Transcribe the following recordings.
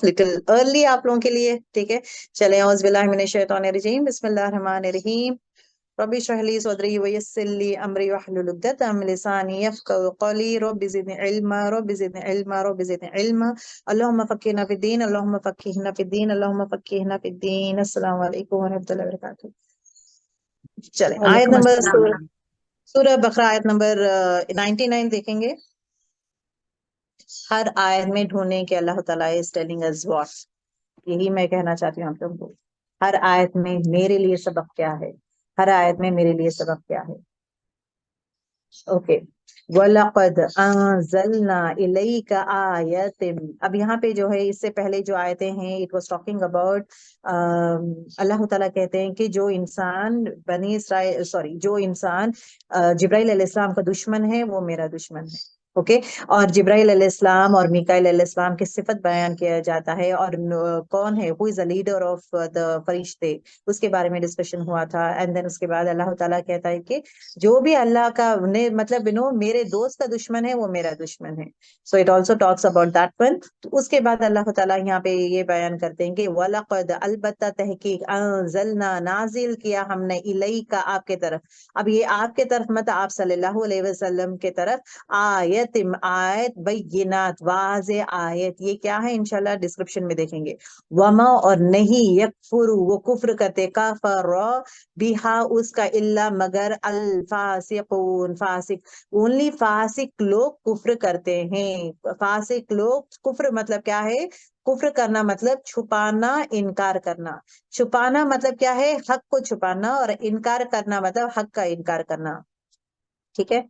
Little early आप लोगों के लिए, ठीक है। चले औज़ बिल्लाहि मिनश शैतानिर रजीम, बिस्मिल्लाहिर रहमानिर रहीम। रब्बि इश्रह ली सदरी व यस्सिर ली अमरी वहलुल उक़दतम मिन लिसानी यफ़क़हू क़ौली। Rabbi ज़िदनी इल्मा, rabbi ज़िदनी इल्मा, rabbi ज़िदनी इल्मा। अल्लाहुम्मा फ़क़्क़िहना फ़िद्दीन, अल्लाहुम्मा फ़क़्क़िहना फ़िद्दीन, अल्लाहुम्मा फ़क़्क़िहना फ़िद्दीन। अस्सलामु अलैकुम व रहमतुल्लाहि व बरकातुहू। चले आयत वालेकुम नंबर अस्सलाम। सूरह बकरा आयत नंबर 99 देखेंगे। हर आयत में ढूंढने के अल्लाह ताला इज टेलिंग अस व्हाट, यही मैं कहना चाहती हूँ आप लोगों को। हर आयत में मेरे लिए सबक क्या है, हर आयत में मेरे लिए सबक क्या है। ओके, वलक़द अंज़लना इलैका आयतिन। अब यहाँ पे जो है, इससे पहले जो आयतें हैं, इट वाज टॉकिंग अबाउट अल्लाह ताला कहते हैं कि जो इंसान बनी इसराइल, सॉरी, जो इंसान जिब्राइल अलैहिस्सलाम का दुश्मन है वो मेरा दुश्मन है। ओके, और जिब्राइल अलैहिस्सलाम और मीकाईल अलैहिस्सलाम की सिफत बयान किया जाता है, और कौन है, who is the leader of the फरिश्ते, उसके बारे में डिस्कशन हुआ था। एंड देन उसके बाद अल्लाह ताला कहता है कि जो भी अल्लाह का ने मतलब मेरे दोस्त का दुश्मन है वो मेरा दुश्मन है। So it also talks about that one. तो उसके बाद अल्लाह ताला यहाँ पे ये बयान करते हैं कि वलक़द, अलबत्ता, तहकीक, अंज़लना, नाजिल किया हमने, इलैका, आपके तरफ। अब ये आपके तरफ मतलब आप सल्लल्लाहु अलैहि वसल्लम के तरफ, आयत, आयत बैयिनात, वाज़े आयत। ये क्या है इंशाल्लाह डिस्क्रिप्शन में देखेंगे। वमा, और नहीं, यकफुरु, वो कुफ्र करते, काफर, बिहा, उसका, इल्ला, मगर, अल फासिकून, फासिक, ओनली फासिक लोग कुफ्र करते हैं। फासिक लोग, कुफ्र मतलब क्या है, कुफ्र करना मतलब छुपाना, इनकार करना। छुपाना मतलब क्या है, हक को छुपाना, और इनकार करना मतलब हक का इनकार करना। ठीक है,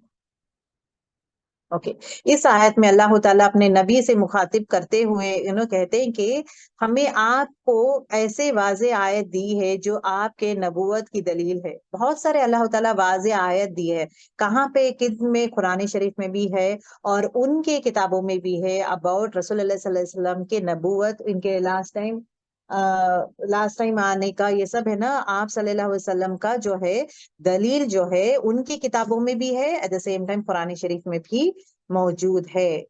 ओके। इस आयत में अल्लाह ताला अपने नबी से मुखातिब करते हुए कहते हैं कि हमें आपको ऐसे वाज़े आयत दी है जो आपके नबूवत की दलील है। बहुत सारे अल्लाह ताला वाज़े आयत दी है। कहाँ पे, किस में, कुरान शरीफ में भी है और उनके किताबों में भी है अबाउट रसूलुल्लाह सल्लल्लाहु अलैहि वसल्लम के नबूवत, इनके लास्ट टाइम आने का, ये सब है ना, आप सल्लल्लाहु अलैहि वसल्लम का जो है दलील जो है उनकी किताबों में भी है, at the same time Quran शरीफ में भी मौजूद है।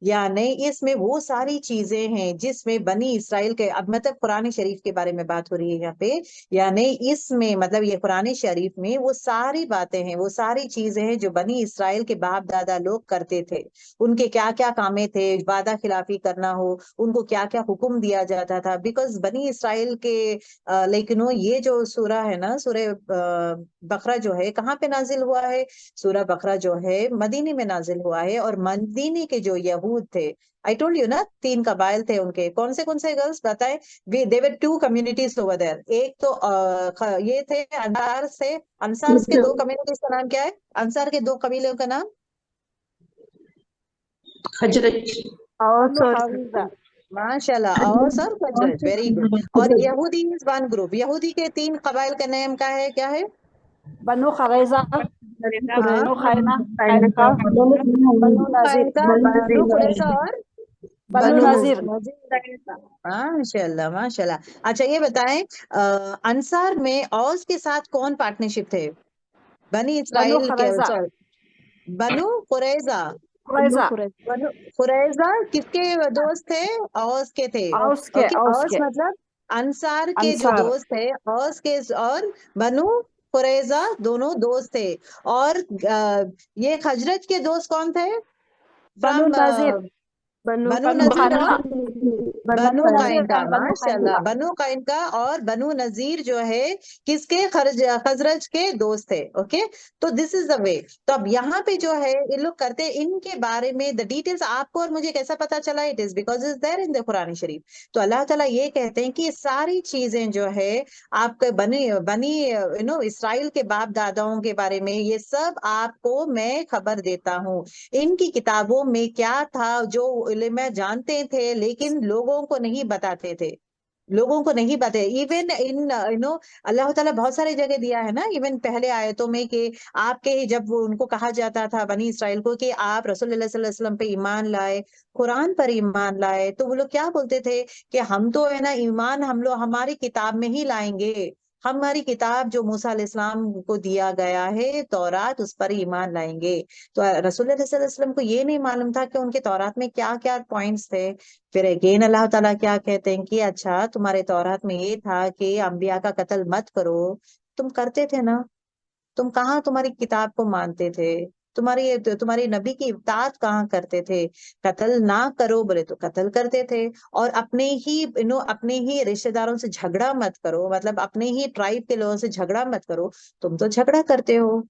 यानी इसमें वो सारी चीजें हैं जिसमें बनी इसराइल के, अब मतलब कुरान शरीफ के बारे में बात हो रही है यहाँ पे। यानी इसमें मतलब ये कुरान शरीफ में वो सारी बातें हैं, वो सारी चीजें हैं जो बनी इसराइल के बाप दादा लोग करते थे। उनके क्या क्या कामें थे, वादा खिलाफी करना हो, उनको क्या क्या हुक्म दिया जाता था, बिकॉज बनी इसराइल के लेकिन ये जो सूरा है ना, सूरह बकरा जो है, कहाँ पे नाजिल हुआ है? सूरह बकरा जो है मदीने में नाजिल हुआ है, और मदीने के जो यहूद थे, आई टोल्ड यू ना, तीन कबाइल थे उनके। कौन से गर्ल्स बताए? देवर टू कम्युनिटीज ओवर देयर। एक तो ये थे अंसार से, अंसार के दो कम्युनिटीज का नाम क्या है? अंसार के दो कबीलों का नाम? हजरत और हाविजा, माशाल्लाह, और सर खजरज, वेरी गुड। और यहूदी इज वन ग्रुप। यहूदी के तीन कबाइल का नाम क्या है, क्या है? बनु खरैजा, हाँ, बनु खैना, कैनुका, बनु नाजिर, का बनु कुरैजा और बनु बनु नाजिर। नजीर। माशाल्लाह, माशाल्लाह। अच्छा ये बताएं, अंसार में औस के साथ कौन पार्टनरशिप थे? बनी बनु इसराइल के, खरैजा, सॉरी, बनु कुरैजा। कुरैजा, बनु कुरैजा किसके दोस्त थे? औस के थे। ओके, औस औस के, मतलब अंसार के जो अंसार, दोस्त थे, औस के, और बनु कुरैजा दोनों दोस्त थे। और ये खजरज के दोस्त कौन थे? बनु फ्रॉम नाजिर, बनु बनु नजीर कैनुका, और बनु बनु नाजिर काइनका। एंड बनु माशाल्लाह, कैनुका। बनु काइनका और बनु नजीर जो है किसके, खजरज के दोस्त थे। ओके, तो दिस इज द वे। तो अब यहाँ पे जो है ये लोग करते, इनके बारे में द डिटेल्स आपको और मुझे कैसा पता चला? It is because is there in the Quran शरीफ। तो अल्लाह ताला ये कहते हैं कि ये सारी चीजें जो है आपके बनी बनी इसराइल के बाप दादाओं के बारे में, ये सब आपको मैं खबर देता हूँ। इनकी किताबों में क्या था जो उलमा जानते थे लेकिन लोगों को नहीं बताते थे, लोगों को नहीं बताते। इवन इन अल्लाह ताला बहुत सारी जगह दिया है ना, इवन पहले आयतों में कि आपके ही, जब वो उनको कहा जाता था बनी इसराइल को कि आप रसूलुल्लाह सल्लल्लाहु अलैहि वसल्लम पे ईमान लाए, कुरान पर ईमान लाए, तो वो लोग क्या बोलते थे कि हम तो है ना ईमान हम लोग हमारी किताब में ही लाएंगे, हमारी किताब जो मूसा अलैहिस्सलाम को दिया गया है तौरात, उस पर ईमान लाएंगे। तो रसूल सल्लल्लाहु अलैहि वसल्लम को ये नहीं मालूम था कि उनके तौरात में क्या क्या पॉइंट्स थे। फिर अगेन अल्लाह ताला क्या कहते हैं कि अच्छा तुम्हारे तौरात में ये था कि अंबिया का कत्ल मत करो, तुम करते थे ना, तुम कहाँ तुम्हारी किताब को मानते थे, तुम्हारी नबी की इताअत कहाँ करते थे। कत्ल ना करो बोले तो कत्ल करते थे। और अपने ही रिश्तेदारों से झगड़ा मत करो, मतलब अपने ही ट्राइब के लोगों से झगड़ा मत करो, तुम तो झगड़ा करते हो।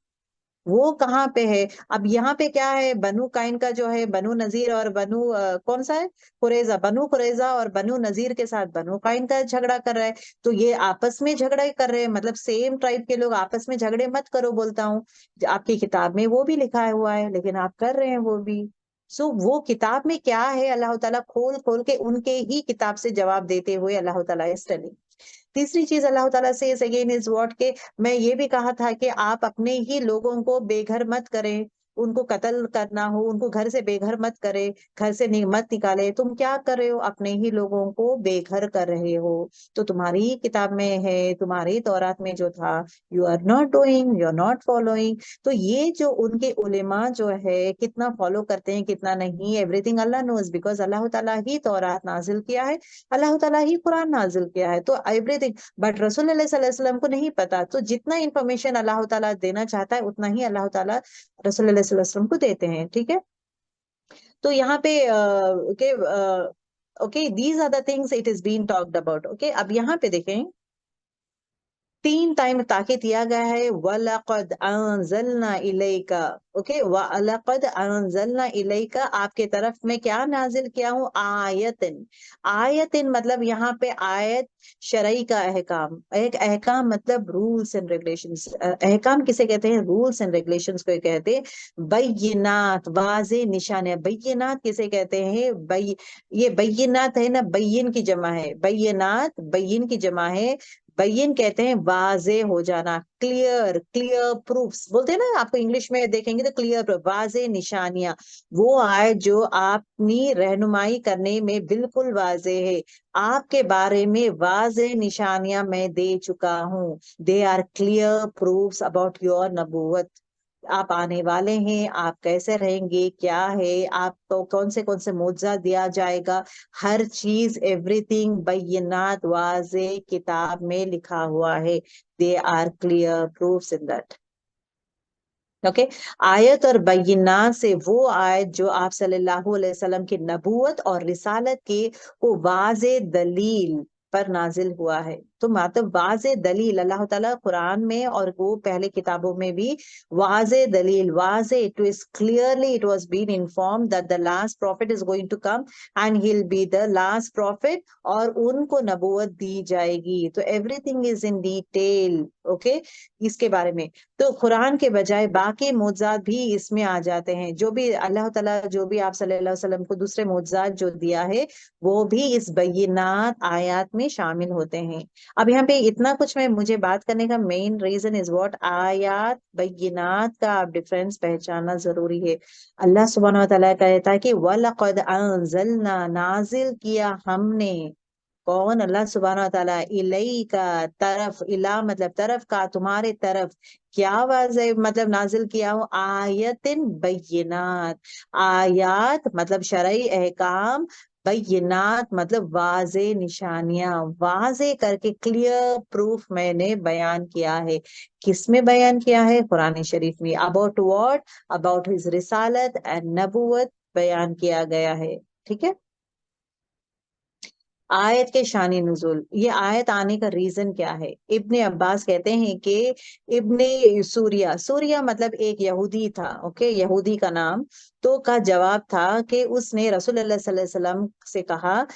वो कहाँ पे है। अब यहाँ पे क्या है, बनु काइन का जो है बनु नजीर और कौन सा है, कुरैजा, बनु कुरैजा और बनु नजीर के साथ बनु काइन का झगड़ा कर रहा है। तो ये आपस में झगड़ा ही कर रहे हैं, मतलब सेम ट्राइब के लोग आपस में झगड़े मत करो बोलता हूँ। आपकी किताब में वो भी लिखा हुआ है लेकिन आप कर रहे हैं वो भी। सो वो किताब में क्या है, अल्लाह ताला खोल खोल के उनके ही किताब से जवाब देते हुए अल्लाह ताला इस टेलिंग। तीसरी चीज अल्लाह ताला से इज अगेन इज व्हाट के, मैं ये भी कहा था कि आप अपने ही लोगों को बेघर मत करें, उनको कत्ल करना हो उनको घर से बेघर मत करे, घर से मत निकाले। तुम क्या कर रहे हो, अपने ही लोगों को बेघर कर रहे हो। तो तुम्हारी ही किताब में है, तुम्हारी तौरात में जो था, you are not doing, you are not following. तो ये जो उनके उलेमा जो है कितना फॉलो करते हैं कितना नहीं, एवरीथिंग अल्लाह नोज, बिकॉज अल्लाह ताला ही तौरात नाजिल किया है, अल्लाह ताला ही कुरान नाजिल किया है, तो एवरीथिंग। बट रसूल सल्लल्लाहु अलैहि वसल्लम को नहीं पता, तो जितना इंफॉर्मेशन अल्लाह ताला देना चाहता है उतना ही अल्लाह ताला रसूल सल्लल्लाहु अलैहि वसल्लम को देते हैं, ठीक है। तो यहाँ पे okay okay, these are the things it is been talked about. Okay, अब यहाँ पे देखें, 3 टाइम ताकीद दिया गया है, वलक़द अंज़लना इलैका। ओके, वलक़द अंज़लना इलैका, आपके तरफ में क्या नाजिल किया हूँ, आयतिन। आयतिन मतलब यहाँ पे आयत शरई का अहकाम, एक अहकाम मतलब रूल्स एंड रेगुलेशंस। अहकाम किसे कहते हैं, रूल्स एंड रेगुलेशंस को कहते हैं। बैयिनात, वाज़े निशान। बैयिनात किसे कहते हैं, ये बैयिनात है ना, बैयिन की जमा है, बैयिनात बैयिन की जमा है। बैयिन कहते हैं वाजे हो जाना, क्लियर, क्लियर प्रूफ्स बोलते हैं ना, आपको इंग्लिश में देखेंगे तो क्लियर प्रूफ, वाजे निशानियां। वो आए जो अपनी रहनुमाई करने में बिल्कुल वाजे है, आपके बारे में वाजे निशानियां मैं दे चुका हूँ। They are clear proofs about your नबूवत, आप आने वाले हैं, आप कैसे रहेंगे, क्या है, आपको कौन से मुआवजा दिया जाएगा, हर चीज एवरीथिंग बैयिनात वाज़े किताब में लिखा हुआ है। They are clear proofs in that. Okay, आयत और बैयिनात से वो आयत जो आप सल्लल्लाहु अलैहि वसल्लम की नबूवत और रिसालत की वो वाज़े दलील पर नाजिल हुआ है। तो मतलब वाज़े दलील, अल्लाह ताला कुरान में और वो पहले किताबों में भी वाज़े दलील, वाज़े, it is clearly it was been informed that the last prophet is going to come and he will be the last prophet, और उनको नबूवत दी जाएगी। तो everything is in detail. Okay, इसके बारे में। तो कुरान के बजाय बाकी मुअज्जात भी इसमें आ जाते हैं, जो भी अल्लाह ताला जो भी आप सल्लल्लाहु अलैहि वसल्लम को दूसरे मुअज्जात जो दिया है वो भी इस बैयिनात आयत में शामिल होते हैं। अब यहाँ पे इतना कुछ मैं मुझे बात करने का मेन रीजन इज व्हाट, आयत बैयिनात का आप डिफरेंस पहचानना जरूरी है। अल्लाह सुब्हानहू व तआला कहता है कि वलक़द अंज़लना, नाजिल किया हमने, कौन, अल्लाह सुब्हानहू व तआला, इलई का, तरफ, इला मतलब तरफ का, तुम्हारे तरफ, क्या वाज़े मतलब नाजिल किया हूँ, आयतिन बैयिनात। आयात मतलब शरई अहकाम, बैयिनात मतलब वाज़े निशानियां, वाज़े करके क्लियर प्रूफ मैंने बयान किया है। किस में बयान किया है, कुरान शरीफ में। अबाउट व्हाट, अबाउट हिज रिसालत एंड नबूवत बयान किया गया है, ठीक है। आयत के शानी नुज़ुल, ये आयत आने का रीजन क्या है। इब्ने अब्बास कहते हैं कि इब्ने सूरिया, सूरिया मतलब एक यहूदी था, ओके, यहूदी का नाम, तो का जवाब था कि उसने रसूलुल्लाह सल्लल्लाहु अलैहि वसल्लम से कहा,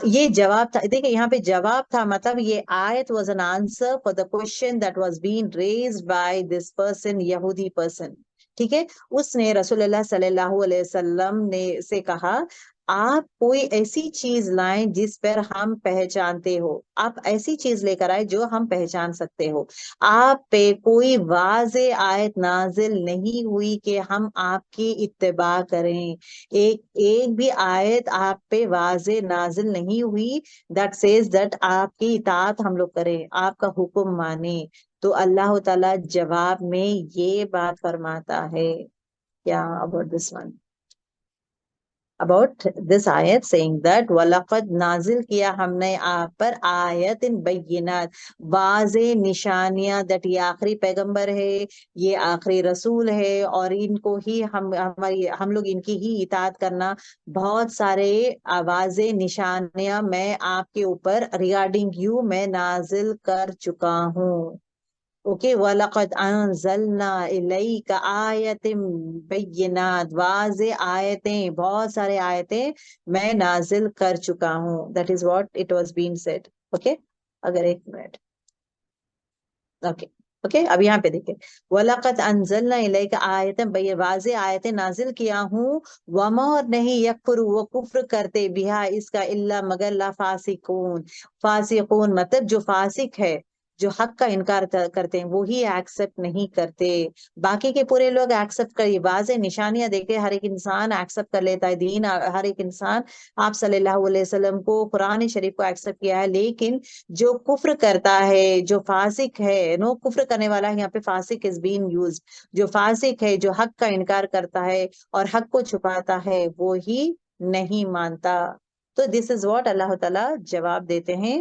ये जवाब था, देखिए यहाँ पे जवाब था, मतलब ये आयत was an answer for the question that was been raised by this person, यहूदी पर्सन, ठीक है। उसने रसूलुल्लाह सल्लल्लाहु अलैहि वसल्लम ने से कहा, आप कोई ऐसी चीज लाएं जिस पर हम पहचानते हो, आप ऐसी चीज लेकर आए जो हम पहचान सकते हो। आप पे कोई वाज़े आयत नाजिल नहीं हुई कि हम आपकी इत्तिबा करें। एक एक भी आयत आप पे वाज़े नाजिल नहीं हुई दैट सेज दैट आपकी इताअत हम लोग करें, आपका हुक्म माने। तो अल्लाह ताला जवाब में ये बात फरमाता है, क्या about this one, about this ayat saying that वलक़द नाजिल किया हमने आप पर आयत इन बैयिनात, वाज़े निशानियां, दैट ये आखिरी पैगंबर है, ये आखिरी रसूल है, और इनको ही हम लोग इनकी ही इताअत करना। बहुत सारे वाज़े निशानियां मैं आपके ऊपर रिगार्डिंग यू मैं नाजिल कर चुका हूँ। ओके, वलक़द अंज़लना इलैका आयतिन बैयिनात, वाज़े आयतें, बहुत सारे आयतें मैं नाजिल कर चुका हूँ। That is what it was been said. Okay, अगर एक मिनट, ओके ओके, अब यहाँ पे देखिए, वलक़द अंज़लना इलैका आयतन बैय, वाज़े आयतें नाजिल किया हूँ, वमा, और नहीं, यकफुरु वो कुफ्र करते, बिहा इसका, इल्ला मगर, ला फासिकून, फासिकून मतलब जो फासिक है, जो हक का इनकार करते हैं, वो ही एक्सेप्ट नहीं करते। बाकी के पूरे लोग एक्सेप्ट करिए, वाज़े निशानियां देखे हर एक इंसान एक्सेप्ट कर लेता है दीन, हर एक इंसान आप सल्लल्लाहु अलैहि वसल्लम को, कुरान शरीफ को एक्सेप्ट किया है। लेकिन जो कुफ्र करता है, जो फासिक है, नो कुफ्र करने वाला है, यहाँ पे फासिक इज बीइंग यूज्ड, जो फासिक है, जो हक का इनकार करता है और हक को छुपाता है, वो ही नहीं मानता। तो दिस इज व्हाट अल्लाह ताला जवाब देते हैं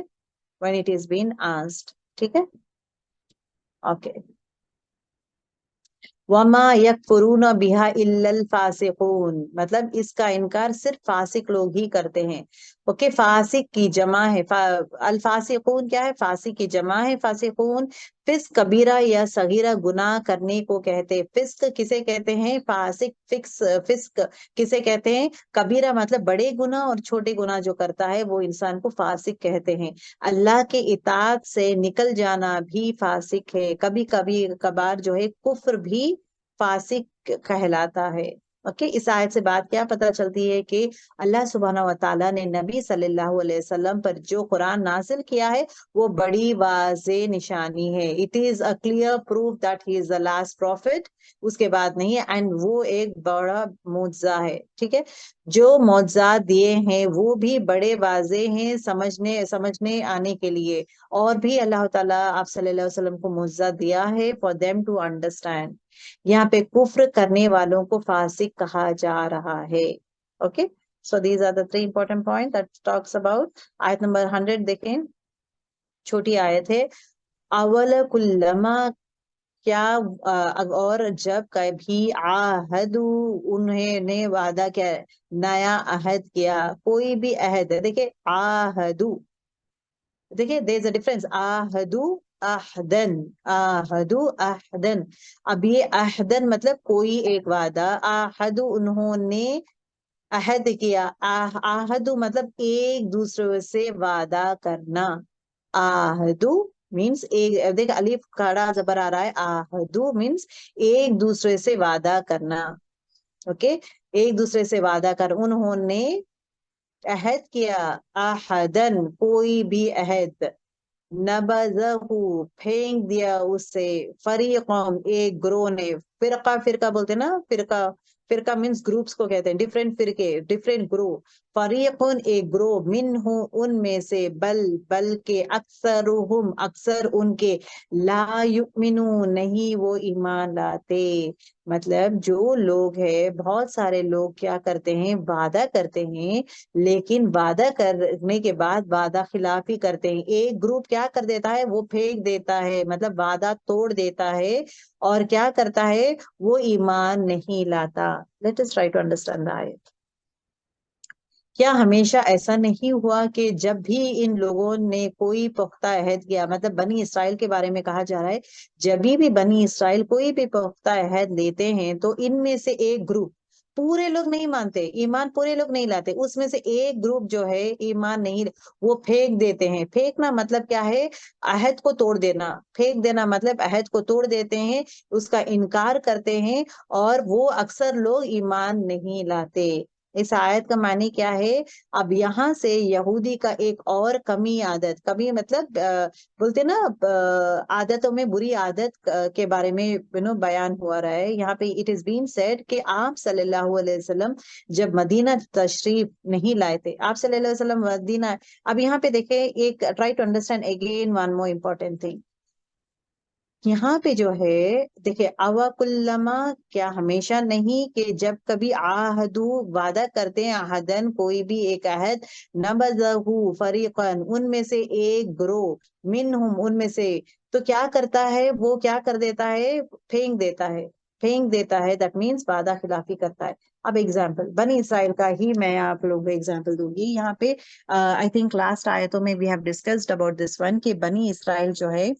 when it is been asked. ठीक है, ओके। वमा यकफुरून बिहा इल्लल फासिकून, मतलब इसका इनकार सिर्फ फासिक लोग ही करते हैं। ओके, फासिक की जमा है, अल फासिकून क्या है, फासिक की जमा है फासिकून। फिस्क कबीरा या सगीरा गुनाह करने को कहते हैं। फिस्क किसे कहते हैं, फासिक, फिस्क किसे कहते हैं, कबीरा मतलब बड़े गुनाह, और छोटे गुनाह जो करता है वो इंसान को फासिक कहते हैं। अल्लाह के इताअत से निकल जाना भी फासिक है। कभी कभी कभार जो है कुफ्र भी फासिक कहलाता है। ओके, इस आयत से बात क्या पता चलती है कि अल्लाह सुब्हाना व तआला ने नबी सल्लल्लाहु अलैहि वसल्लम पर जो कुरान नाजिल किया है वो बड़ी वाज़े निशानी है। It is a clear proof that he is the last profit, उसके बाद नहीं है, एंड वो एक बड़ा मुअज्जा है। ठीक है, जो मुअज्जात दिए हैं वो भी बड़े वाज़े हैं समझने आने के लिए, और भी अल्लाह ताला आप सल्लल्लाहु अलैहि वसल्लम को मुअज्जा दिया है फॉर देम टू अंडरस्टैंड। यहाँ पे कुफ्र करने वालों को फासिक कहा जा रहा है। Okay, so these are the three important point that talks about आयत नंबर 100। देखें, छोटी आयत है। अवल कुल्लमा, क्या और जब कभी आहदू, उन्होंने वादा किया, नया अहद किया, कोई भी अहद है, देखिए आहदू, देखिए देयर इज अ डिफरेंस, आहदू अहदन, आहदू अहदन। अब ये अहदन मतलब कोई एक वादा, आहदू उन्होंने अहद किया, आहदू मतलब एक दूसरे से वादा करना। आहदू मीन्स एक, देख अलिफ खड़ा जबर आ रहा है, आहदू मीन्स एक दूसरे से वादा करना। ओके, एक दूसरे से वादा कर, उन्होंने अहद किया, आहदन कोई भी अहद, नबज़हू फेंक दिया उससे, फरीक़म एक ग्रोह ने, फिरका, फिरका बोलते हैं ना, फिरका, फिरका मीन्स ग्रुप्स को कहते हैं, डिफरेंट फिरके, डिफरेंट ग्रुप। फरीक़ुन एक ग्रोह, मिनहु उनमें से, बल बल के, अक्सरुहुम अक्सर उनके, ला युमिनू नहीं वो ईमान लाते। मतलब जो लोग हैं, बहुत सारे लोग क्या करते हैं, वादा करते हैं, लेकिन वादा करने के बाद वादा खिलाफी करते हैं। एक ग्रुप क्या कर देता है, वो फेंक देता है, मतलब वादा तोड़ देता है, और क्या करता है, वो ईमान नहीं लाता। Let us try to understand the आयत। क्या हमेशा ऐसा नहीं हुआ कि जब भी इन लोगों ने कोई पुख्ता अहद किया, मतलब बनी इसराइल के बारे में कहा जा रहा है, जब भी बनी इसराइल कोई भी पुख्ता अहद लेते हैं तो इनमें से एक ग्रुप, पूरे लोग नहीं मानते, ईमान पूरे लोग नहीं लाते, उसमें से एक ग्रुप जो है ईमान नहीं, वो फेंक देते हैं। फेंकना मतलब क्या है, अहद को तोड़ देना। फेंक देना मतलब अहद को तोड़ देते हैं, उसका इनकार करते हैं, और वो अक्सर लोग ईमान नहीं लाते। इस आयत का मानी क्या है? अब यहाँ से यहूदी का एक और कमी आदत, कमी मतलब बोलते ना आदतों में बुरी आदत के बारे में बयान हुआ रहा है यहाँ पे। इट इज बीन सेड कि आप सल्लल्लाहु अलैहि वसल्लम जब मदीना तशरीफ नहीं लाए थे, आप सल्लल्लाहु अलैहि वसल्लम मदीना। अब यहाँ पे देखे, एक try to understand again one more important thing यहाँ पे जो है। देखिए, अवाकुल्लमा, क्या हमेशा नहीं कि जब कभी आहदू वादा करते हैं, आहदन कोई भी एक अहद, नबज़हू फरीकन, उनमें से एक ग्रोह, मिनहुम उनमें से, तो क्या करता है वो, क्या कर देता है? फेंक देता है, फेंक देता है। दैट मीन्स वादा खिलाफी करता है। अब एग्जाम्पल बनी इसराइल का ही मैं आप लोगों को एग्जाम्पल दूंगी यहाँ पे। आई थिंक लास्ट आयतों में we have discussed about this one कि बनी इसराइल जो है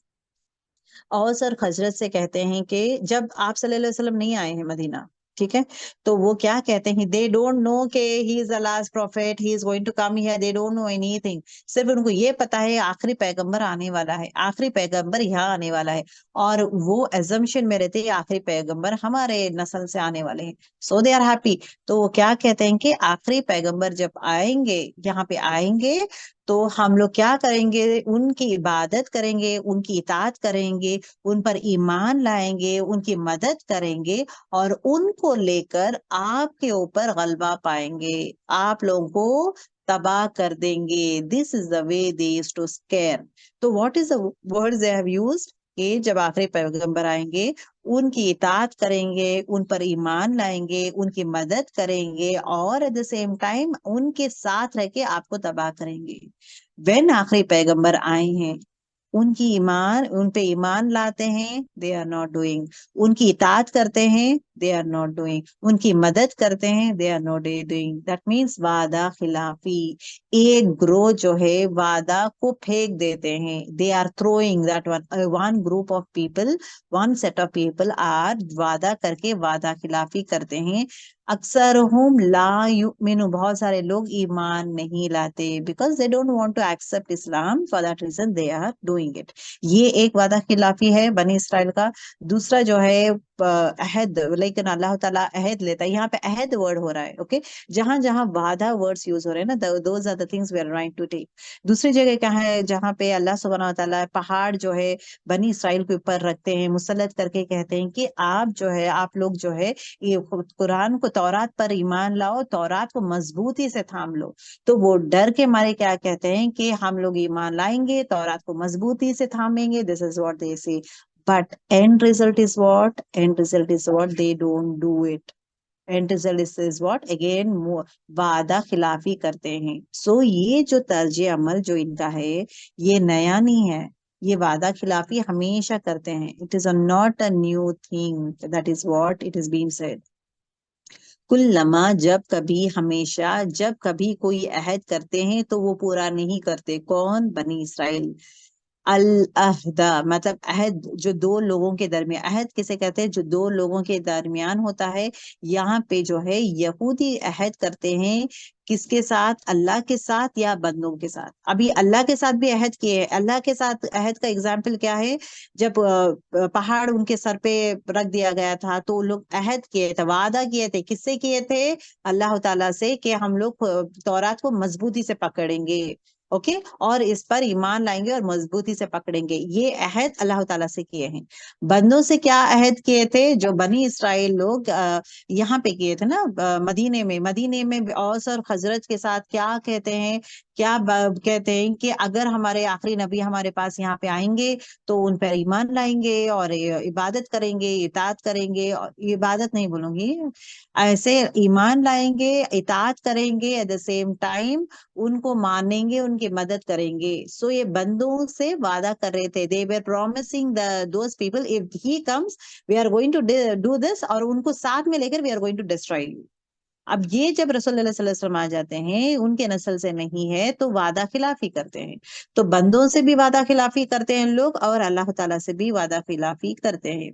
औस और खजरत से कहते हैं कि जब आप सल्लल्लाहु अलैहि वसल्लम नहीं आए हैं मदीना, ठीक है, तो वो क्या कहते हैं? दे डोंट नो के he is the last prophet, he is going to come here, they don't know anything. सिर्फ उनको ये पता है आखिरी पैगंबर आने वाला है, आखिरी पैगंबर यहाँ आने वाला है, और वो एजम्पशन में रहते हैं आखिरी पैगंबर हमारे नस्ल से आने वाले हैं, सो दे आर हैप्पी। तो वो क्या कहते हैं कि आखिरी पैगंबर जब आएंगे, यहाँ पे आएंगे, तो हम लोग क्या करेंगे? उनकी इबादत करेंगे, उनकी इताअत करेंगे, उन पर ईमान लाएंगे, उनकी मदद करेंगे, और उनको लेकर आपके ऊपर गलबा पाएंगे, आप लोगों को तबाह कर देंगे। This is the way they used to scare. तो what is the words they have used? कि जब आखिरी पैगंबर आएंगे, उनकी इताअत करेंगे, उन पर ईमान लाएंगे, उनकी मदद करेंगे, और एट द सेम टाइम उनके साथ रह के आपको तबाह करेंगे। वेन आखिरी पैगंबर आए हैं, उनकी ईमान, उन पे ईमान लाते हैं, दे आर नॉट डूइंग, उनकी इताअत करते हैं, दे आर नॉट डूइंग, उनकी मदद करते हैं, they are not doing. That means वादा खिलाफी। एक ग्रोह जो है वादा को फेंक देते हैं, they are throwing that one group of people, one set of people are, वादा करके वादा खिलाफी करते हैं। अक्सर हम ला युमिनु, बहुत सारे लोग ईमान नहीं लाते, because they don't want to accept Islam, for that reason they are doing it. ये एक वादा खिलाफी है बनी इसराइल का। दूसरा जो है अहद, लेकिन अल्लाह ताला अहद लेता है, यहाँ पे अहद वर्ड हो रहा है, ओके। जहां जहां वादा वर्ड्स यूज हो रहे हैं ना, those are the things we are trying to take. दूसरी जगह कहाँ है? जहाँ पे अल्लाह सुब्हानहू व तआला पहाड़ जो है बनी इसराइल के ऊपर रखते हैं, मुसल्लत करके कहते हैं कि आप जो है, आप लोग जो है, ये कुरान को, तौरात पर ईमान लाओ, तौरात को मजबूती से थाम लो। तो वो डर के मारे क्या कहते हैं कि हम लोग ईमान लाएंगे, तौरात को मजबूती से थामेंगे, दिस इज व्हाट दे से। But and result is what? And result is what? They don't do it. And result is what? Again वादा खिलाफी करते हैं। सो ये जो तर्ज अमल जो इनका है, ये नया नहीं है, ये वादा खिलाफी हमेशा करते हैं। It is not a new thing, that is what it is been said. कुल्लमा, जब कभी, हमेशा, जब कभी कोई अहद करते हैं तो वो पूरा नहीं करते। कौन? बनी इसराइल। अल अहदा मतलब अहद, जो दो लोगों के दरमियान, अहद किसे कहते हैं? जो दो लोगों के दरमियान होता है। यहाँ पे जो है यहूदी अहद करते हैं, किसके साथ? अल्लाह के साथ या बंदों के साथ। अभी अल्लाह के साथ भी अहद किए हैं। अल्लाह के साथ अहद का एग्जाम्पल क्या है? जब पहाड़ उनके सर पे रख दिया गया था, तो लोग अहद किए थे, वादा किए थे। किससे किए थे? अल्लाह ताला से, कि हम लोग तौरात को मजबूती से पकड़ेंगे, ओके, और इस पर ईमान लाएंगे और मजबूती से पकड़ेंगे। ये अहद अल्लाह ताला से किए हैं। बंदों से क्या अहद किए थे? जो बनी इसराइल लोग यहाँ पे किए थे ना, मदीने में, मदीने में औस और खजरत के साथ क्या कहते हैं? क्या कहते हैं कि अगर हमारे आखिरी नबी हमारे पास यहाँ पे आएंगे, तो उन पर ईमान लाएंगे और इबादत करेंगे, इताअत करेंगे, और इबादत नहीं बोलूंगी, ऐसे ईमान लाएंगे, इताअत करेंगे, एट द सेम टाइम उनको मानेंगे, उनकी मदद करेंगे। सो ये बंदों से वादा कर रहे थे। They were promising those people, if he comes we are going to do this, और उनको साथ में लेकर we are going to destroy you. अब ये जब रसूलुल्लाह सल्लल्लाहु अलैहि वसल्लम आ जाते हैं, उनके नस्ल से नहीं है, तो वादा खिलाफी करते हैं। तो बंदों से भी वादा खिलाफी करते हैं लोग, और अल्लाह ताला से भी वादा खिलाफी करते हैं।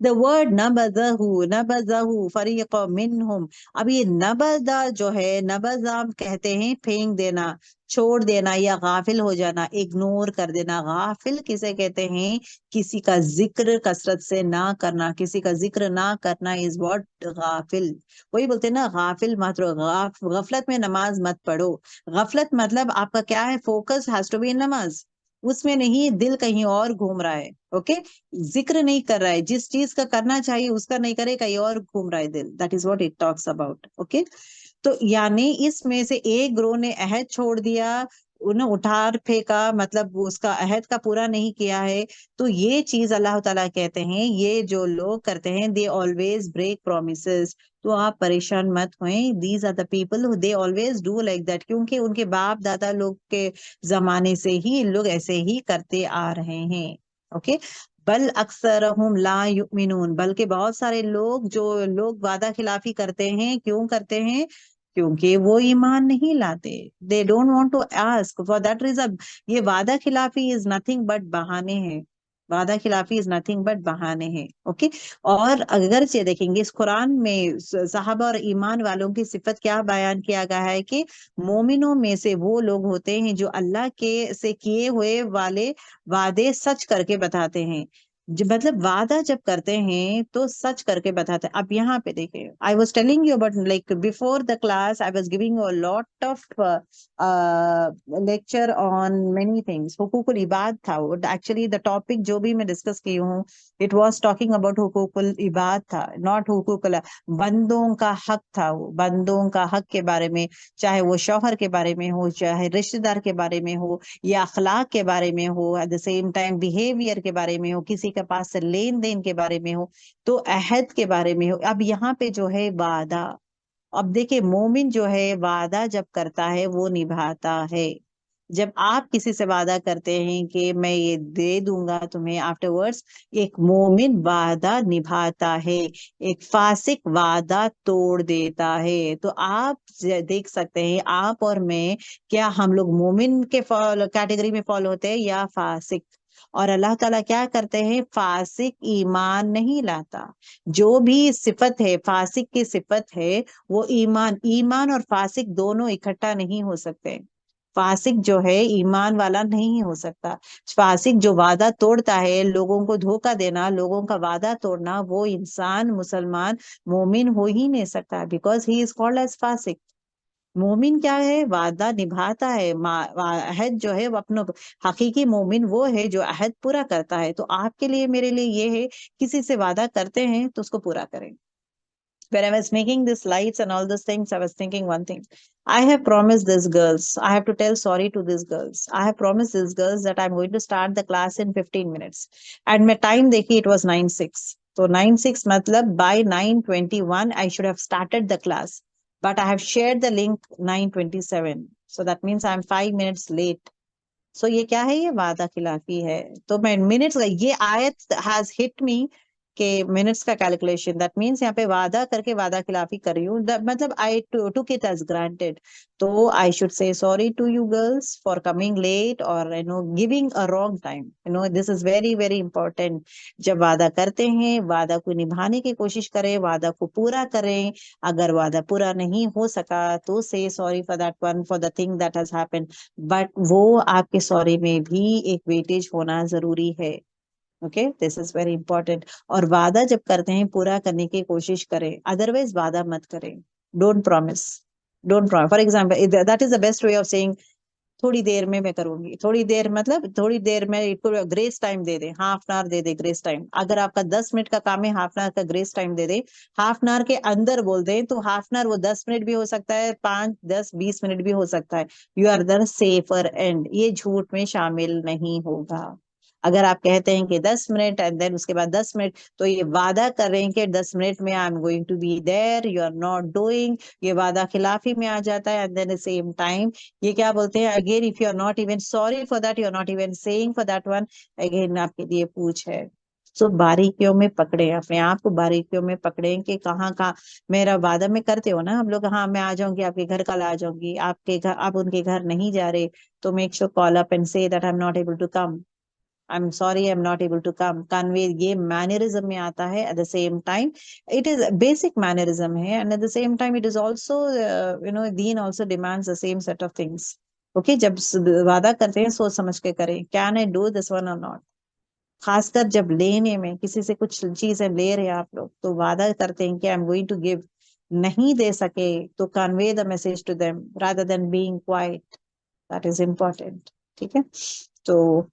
द वर्ड नबज़हू, नबज़हू फरीक़ मिनहुम। अब ये नबज़ा जो है, नबज़ा कहते हैं फेंक देना, छोड़ देना या गाफिल हो जाना, इग्नोर कर देना। गाफिल किसे कहते हैं? किसी का जिक्र कसरत से ना करना, किसी का जिक्र ना करना इज व्हाट गाफिल। वही बोलते हैं ना, गाफिल मत रहो, गफलत में नमाज मत पढ़ो। गफलत मतलब आपका क्या है? Focus has to be in नमाज, उसमें नहीं, दिल कहीं और घूम रहा है। ओके, जिक्र नहीं कर रहा है, जिस चीज का करना चाहिए उसका नहीं करे, कहीं और घूम रहा है दिल। That is what it talks about. Okay, तो यानी इसमें से एक ग्रोह ने अहद छोड़ दिया, उन्हें उठा फेंका, मतलब वो उसका अहद का पूरा नहीं किया है। तो ये चीज अल्लाह ताला कहते हैं, ये जो लोग करते हैं, दे ऑलवेज ब्रेक प्रोमिसेस। तो आप परेशान मत होएं, these are the people who they always do like that, क्योंकि उनके बाप दादा लोग के जमाने से ही इन लोग ऐसे ही करते आ रहे हैं। ओके, बल अक्सरहुम ला युमिनून, बल्कि बहुत सारे लोग, जो लोग वादा खिलाफी करते हैं, क्यों करते हैं? क्योंकि वो ईमान नहीं लाते। They don't want to ask for that reason. ये वादा खिलाफी इज नथिंग बट बहाने हैं, वादा खिलाफी इज नथिंग बट बहाने हैं। ओके, और अगर से देखेंगे इस कुरान में साहबा और ईमान वालों की सिफत क्या बयान किया गया है कि मोमिनों में से वो लोग होते हैं जो अल्लाह के से किए हुए वाले वादे सच करके बताते हैं। मतलब वादा जब करते हैं तो सच करके बताते हैं। अब यहाँ पे देखिए, I was telling you but like before the class I was giving you a lot of lecture on many things. हुकूकुल इबाद था वो, एक्चुअली द टॉपिक जो भी मैं डिस्कस की हूँ, इट वाज टॉकिंग अबाउट हुकूकुल इबाद था, नॉट हुकूकुल। बंदों का हक था वो, बंदों का हक के बारे में, चाहे वो शौहर के बारे में हो, चाहे रिश्तेदार के बारे में हो, या अखलाक के बारे में हो, eight the same time behaviour के बारे में हो, किसी के पास से लेन देन के बारे में हो, तो अहद के बारे में हो। अब यहाँ पे जो है वादा, अब देखिए मोमिन जो है वादा जब करता है वो निभाता है। जब आप किसी से वादा करते हैं कि मैं ये दे दूंगा तुम्हें आफ्टरवर्ड्स, एक मोमिन वादा निभाता है, एक फासिक वादा तोड़ देता है। तो आप देख सकते हैं, आप और मैं, क्या हम लोग मोमिन के कैटेगरी में फॉलो होते हैं या फासिक? और अल्लाह ताला क्या करते हैं? फासिक ईमान नहीं लाता। जो भी सिफत है, फासिक की सिफत है, वो ईमान, ईमान और फासिक दोनों इकट्ठा नहीं हो सकते। फासिक जो है ईमान वाला नहीं हो सकता। फासिक जो वादा तोड़ता है, लोगों को धोखा देना, लोगों का वादा तोड़ना, वो इंसान मुसलमान मोमिन हो ही नहीं सकता, because he is called as फासिक। मोमिन क्या है? वादा निभाता है, अहद जो है वो अपना, हकीकी मोमिन वो है जो अहद पूरा करता है। तो आपके लिए मेरे लिए ये है, किसी से वादा करते हैं तो उसको पूरा करें। When I was making these lights and all those things, I was thinking one thing. I have promised these girls, I have to tell sorry to these girls. I have promised these girls that I'm going to start the class in 15 minutes. And my time देखिए, it was 9:06. So 9:06 मतलब by 9:21 I should have started the class. But I have shared the link 9:27. So that means I'm 5 minutes late. So ये क्या है? ये वादा खिलाफी है। तो मैं मिनट्स, ये आयत हैज हिट मी के मिनट्स का कैलकुलेशन, दैट मीन्स यहाँ पे वादा करके वादा खिलाफी कर रही हूँ, मतलब I took it as granted. तो I should say sorry to you girls for coming late और giving a wrong time. This is very very important. जब वादा करते हैं, वादा को निभाने की कोशिश करें, वादा को पूरा करें। अगर वादा पूरा नहीं हो सका तो से sorry for that one, for the thing that has happened. But वो आपके सॉरी में भी एक वेटेज होना जरूरी है। Okay, this is very important. और वादा जब करते हैं पूरा करने की कोशिश करें, अदरवाइज वादा मत करें। Don't promise, don't promise. For example, that is the best way of saying थोड़ी देर में मैं करूंगी। थोड़ी देर मतलब थोड़ी देर में, इसको grace time they they, half an hour they they grace time. अगर आपका 10 मिनट का काम है, हाफ एन आवर का grace time they they. Half an hour के अंदर बोल दे तो हाफ एन आवर वो 10 मिनट भी हो सकता है, 5, 10, 20 मिनट भी हो सकता है। You are the safer end, ये झूठ में शामिल नहीं होगा। अगर आप कहते हैं कि 10 मिनट एंड देन उसके बाद 10 मिनट, तो ये वादा कर रहे हैं कि 10 मिनट में I am going to be there, you are not doing. ये वादा खिलाफी में आ जाता है। एंड देन सेम टाइम ये क्या बोलते हैं, again if you are not even sorry for that, you are not even saying for that one, again आपके लिए पूछ है। सो बारीकियों में पकड़े, अपने आप को बारीकियों में पकड़े कि कहाँ कहाँ मेरा वादा में करते हो ना हम लोग, हाँ मैं आ जाऊंगी आपके घर, कल आ जाऊंगी आपके घर, आप उनके घर नहीं जा रहे, तो make sure call up and say that I am not able to come, I am sorry, I am not able to come. Convey, ये मैनरिज्म में आता है। At the same time it is basic mannerism है, and at the same time it is also दीन also demands the same set of things. Okay, जब वादा करते हैं सोच समझ के करें, can I do this one और नॉट। खासकर जब लेने में किसी से कुछ चीजें ले रहे हैं आप लोग, तो वादा करते हैं कि I am going to give, नहीं दे सके तो convey the message to them rather than being quiet, that is important. ठीक है, तो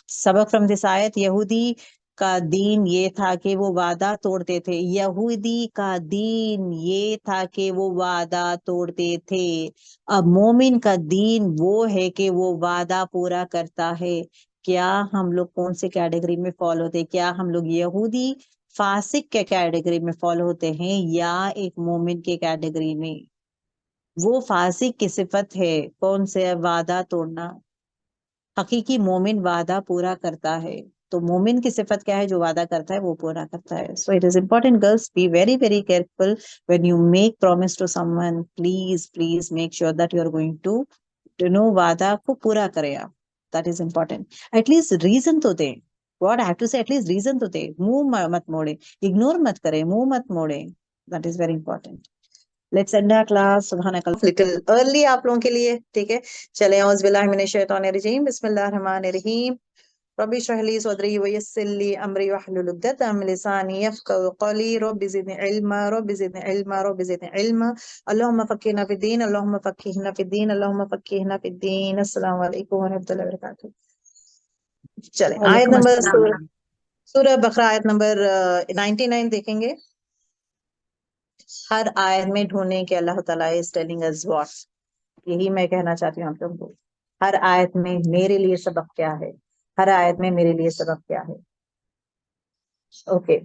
सबक फ्रॉम दिस आयत, यहूदी का दीन ये था कि वो वादा तोड़ते थे। यहूदी का दीन ये था कि वो वादा तोड़ते थे। अब मोमिन का दीन वो है कि वो वादा पूरा करता है। क्या हम लोग कौन से कैटेगरी में फॉलो होते हैं? क्या हम लोग यहूदी फासिक के कैटेगरी में फॉलो होते हैं या एक मोमिन के कैटेगरी में? वो फासिक की सिफत है, कौन से? वादा तोड़ना। हकीकी मोमिन वादा पूरा करता है। तो मोमिन की सिफत क्या है? जो वादा करता है वो पूरा करता है। So it is important girls, be very very careful when you make promise to someone. Please please make sure that you are going to no, वादा को पूरा करें आप। That is important. At least reason तो दें। What I have to say, at least reason तो दे। मुंह मत मोड़े, इग्नोर मत करें, मुंह मत मोड़े। That is very important. Let's and class सुबहान लिटिल अर्ली आप लोगों के लिए। ठीक है, चले औज़ बिल्लाहि मिनश शैतानिर रजीम, बिस्मिल्लाहिर रहमानिर रहीम। रब्बि इश्रह ली सदरी व यस्सिर ली अमरी वहलुल उक़दतम मिन लिसानी यफ़क़हू क़ौली। Rabbi ज़िदनी इल्मा, rabbi ज़िदनी इल्मा, rabbi ज़िदनी इल्मा। अल्लाहुम्मा फ़क़्हिना फ़िद्दीन, अल्लाहुम्मा फ़क़्हिना फ़िद्दीन, अल्लाहुम्मा फ़क़्हिना फ़िद्दीन। अस्सलामु अलैकुम व रहमतुल्लाहि व बरकातुहू। चले आयत वालेकुम नंबर अस्सलाम। सूरह बकरा आयत नंबर 99 देखेंगे। हर आयत में ढूंढने के अल्लाह ताला इज टेलिंग अस व्हाट। यही मैं कहना चाहती हूँ आप लोगों को। हर आयत में मेरे लिए सबक क्या है? हर आयत में मेरे लिए सबक क्या है? ओके,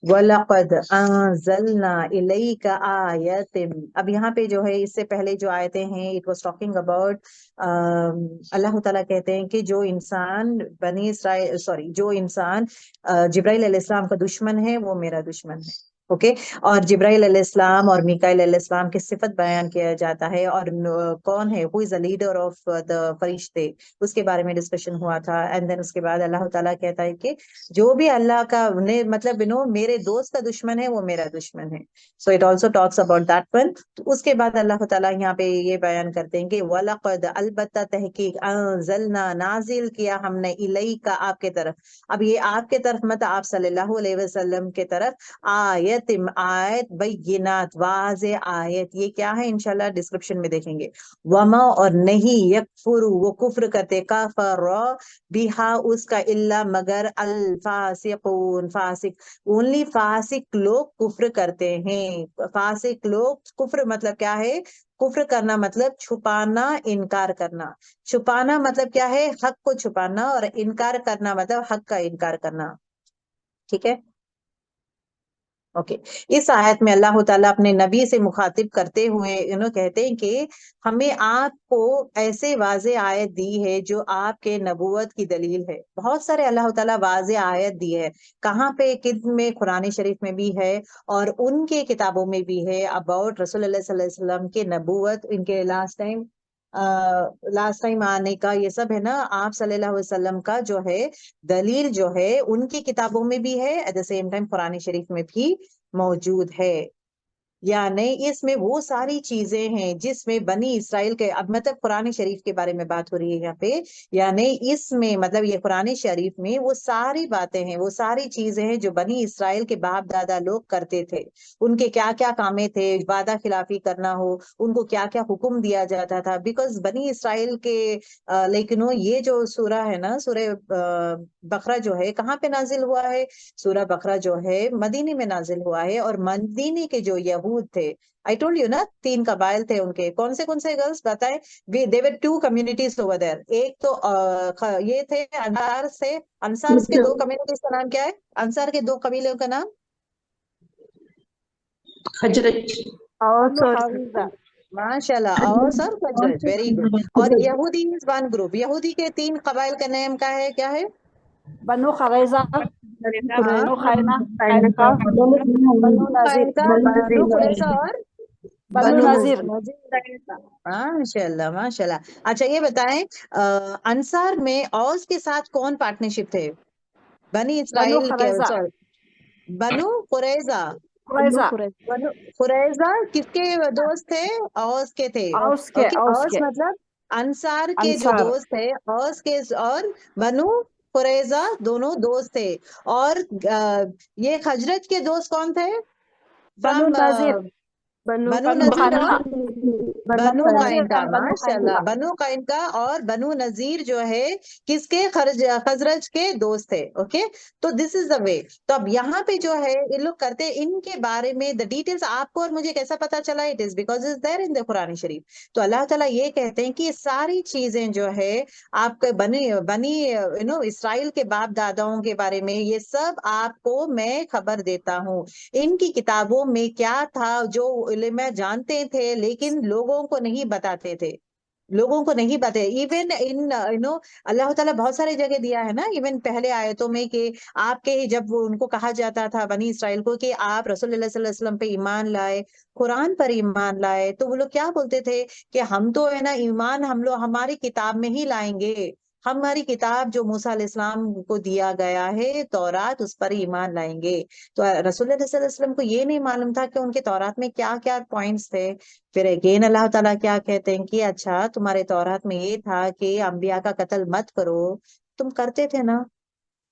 वलक़द अंज़लना इलैका आयतिन। अब यहाँ पे जो है, इससे पहले जो आयतें हैं, इट वाज टॉकिंग अबाउट, अल्लाह ताला कहते हैं कि जो इंसान बनी इसराइल, सॉरी, जो इंसान जिब्राइल अलैहिस्सलाम का दुश्मन है वो मेरा दुश्मन है। ओके, और जिब्राइल अलैहिस्सलाम और मीकाइल अलैहिस्सलाम की सिफत बयान किया जाता है, और कौन है, who is the leader of the फरिश्ते, उसके बारे में डिस्कशन हुआ था। एंड देन उसके बाद अल्लाह ताला कहता है कि जो भी अल्लाह का ने मतलब मेरे दोस्त का दुश्मन है वो मेरा दुश्मन है। So it also talks about that one. तो उसके बाद अल्लाह ताला यहाँ पे ये बयान करते हैं कि वलक़द, अलबत्ता, तहकीक, अंज़लना, नाजिल किया हमने, इलैका, आपके तरफ। अब ये आपके तरफ मत, आप सल्लल्लाहु अलैहि वसल्लम के तरफ, आयत, आयत बैयिनात, वाज़े आयत। ये क्या है इंशाल्लाह डिस्क्रिप्शन में देखेंगे। वमा, और नहीं, यकफुरु, वो कुफ्र करते, काफर बिहा, उसका, इल्ला, मगर, अल फासिकून, फासिक, ओनली फासिक लोग कुफ्र करते हैं। फासिक लोग, कुफ्र मतलब क्या है? कुफ्र करना मतलब छुपाना, इनकार करना। छुपाना मतलब क्या है? हक को छुपाना, और इनकार करना मतलब हक का इनकार करना। ठीक है, ओके। इस आयत में अल्लाह ताला अपने नबी से मुखातिब करते हुए कहते हैं कि हमें आपको ऐसे वाज़े आयत दी है जो आपके नबूवत की दलील है। बहुत सारे अल्लाह ताला वाज़े आयत दी है। कहाँ पे? किन में? कुरान शरीफ में भी है और उनके किताबों में भी है अबाउट रसूलुल्लाह सल्लल्लाहु अलैहि वसल्लम के नबूवत, इनके लास्ट टाइम आने का, ये सब है ना, आप सल्लल्लाहु अलैहि वसल्लम का जो है दलील जो है उनकी किताबों में भी है, at the same time Quran शरीफ में भी मौजूद है। यानी इसमें वो सारी चीजें हैं जिसमें बनी इसराइल के, अब मतलब कुरान शरीफ के बारे में बात हो रही है यहाँ पे। यानी इसमें मतलब ये कुरान शरीफ में वो सारी बातें हैं, वो सारी चीजें हैं जो बनी इसराइल के बाप दादा लोग करते थे। उनके क्या क्या कामें थे, वादा खिलाफी करना हो, उनको क्या क्या हुक्म दिया जाता था। बिकॉज बनी इसराइल के लेकिन ये जो सूरा है ना, सूरह बकरा जो है, कहाँ पे नाजिल हुआ है? सूरह बकरा जो है मदीने में नाजिल हुआ है, और मदीने के जो यहूद थे, आई टोल्ड यू ना, तीन कबाइल थे उनके। कौन से गर्ल्स बताएं? देवर टू कम्युनिटीज ओवर देयर। एक तो ये थे अंसार से, अंसार के दो कम्युनिटीज का नाम क्या है? अंसार के दो कबीलों का नाम? हजरत और बनु सॉरी, हारिसा, माशाल्लाह, और सर वेरी गुड। और यहूदी इज वन ग्रुप। यहूदी के तीन कबाइल का नाम क्या है? क्या है? बनु खरैजा, हाँ, बनु खैना, कैनका, बनु नजीर, कैनका, बनु कुरैजा और बनु बनु नजीर। नज़ीर। माशाल्लाह माशाल्लाह। अच्छा ये बताएं, अंसार में औस के साथ कौन पार्टनरशिप थे? बनी बनु इसराइल के, खरैजा, सॉरी, बनु कुरैजा। खरैजा, बनु कुरैजा किसके दोस्त थे? औस के थे। औस के, ओके, औस औस के, मतलब अंसार के जो अंसार दोस्त थे, औस के और बनु कुरैजा दोनों दोस्त थे। और ये खजरज के दोस्त कौन थे? बनु फ्रॉम नजीर बनु बनु नजीर बुखारा का, बनु बनु नजीर काइनका, और बनु माशाल्लाह, कैनुका। बनु काइनका और बनु नजीर जो है किसके, खजरज के दोस्त थे। ओके, तो दिस इज द वे। तो अब यहाँ पे जो है ये लोग करते हैं, इनके बारे में द डिटेल्स आपको और मुझे कैसा पता चला? It is because is there in the Quran शरीफ। तो अल्लाह ताला ये कहते हैं कि ये सारी चीजें जो है आपके बनी बनी इसराइल के बाप दादाओं के बारे में, ये सब आपको मैं खबर देता हूँ। इनकी किताबों में क्या था जो उलमा जानते थे लेकिन लोगों को नहीं बताते थे, लोगों को नहीं बताते। इवन इन अल्लाह ताला बहुत सारे जगह दिया है ना, इवन पहले आयतों में कि आपके ही जब वो उनको कहा जाता था बनी इसराइल को कि आप रसूलुल्लाह सल्लल्लाहु अलैहि वसल्लम पे ईमान लाए, कुरान पर ईमान लाए, तो वो लोग क्या बोलते थे कि हम तो है ना ईमान हम लोग हमारी किताब में ही लाएंगे, हमारी किताब जो मूसा अलैहिस्सलाम को दिया गया है तौरात, उस पर ईमान लाएंगे। तो रसूलुल्लाह सल्लल्लाहु अलैहि वसल्लम को ये नहीं मालूम था कि उनके तौरात में क्या क्या पॉइंट्स थे। फिर अगेन अल्लाह ताला क्या कहते हैं कि अच्छा तुम्हारे तौरात में ये था कि अंबिया का कत्ल मत करो, तुम करते थे ना,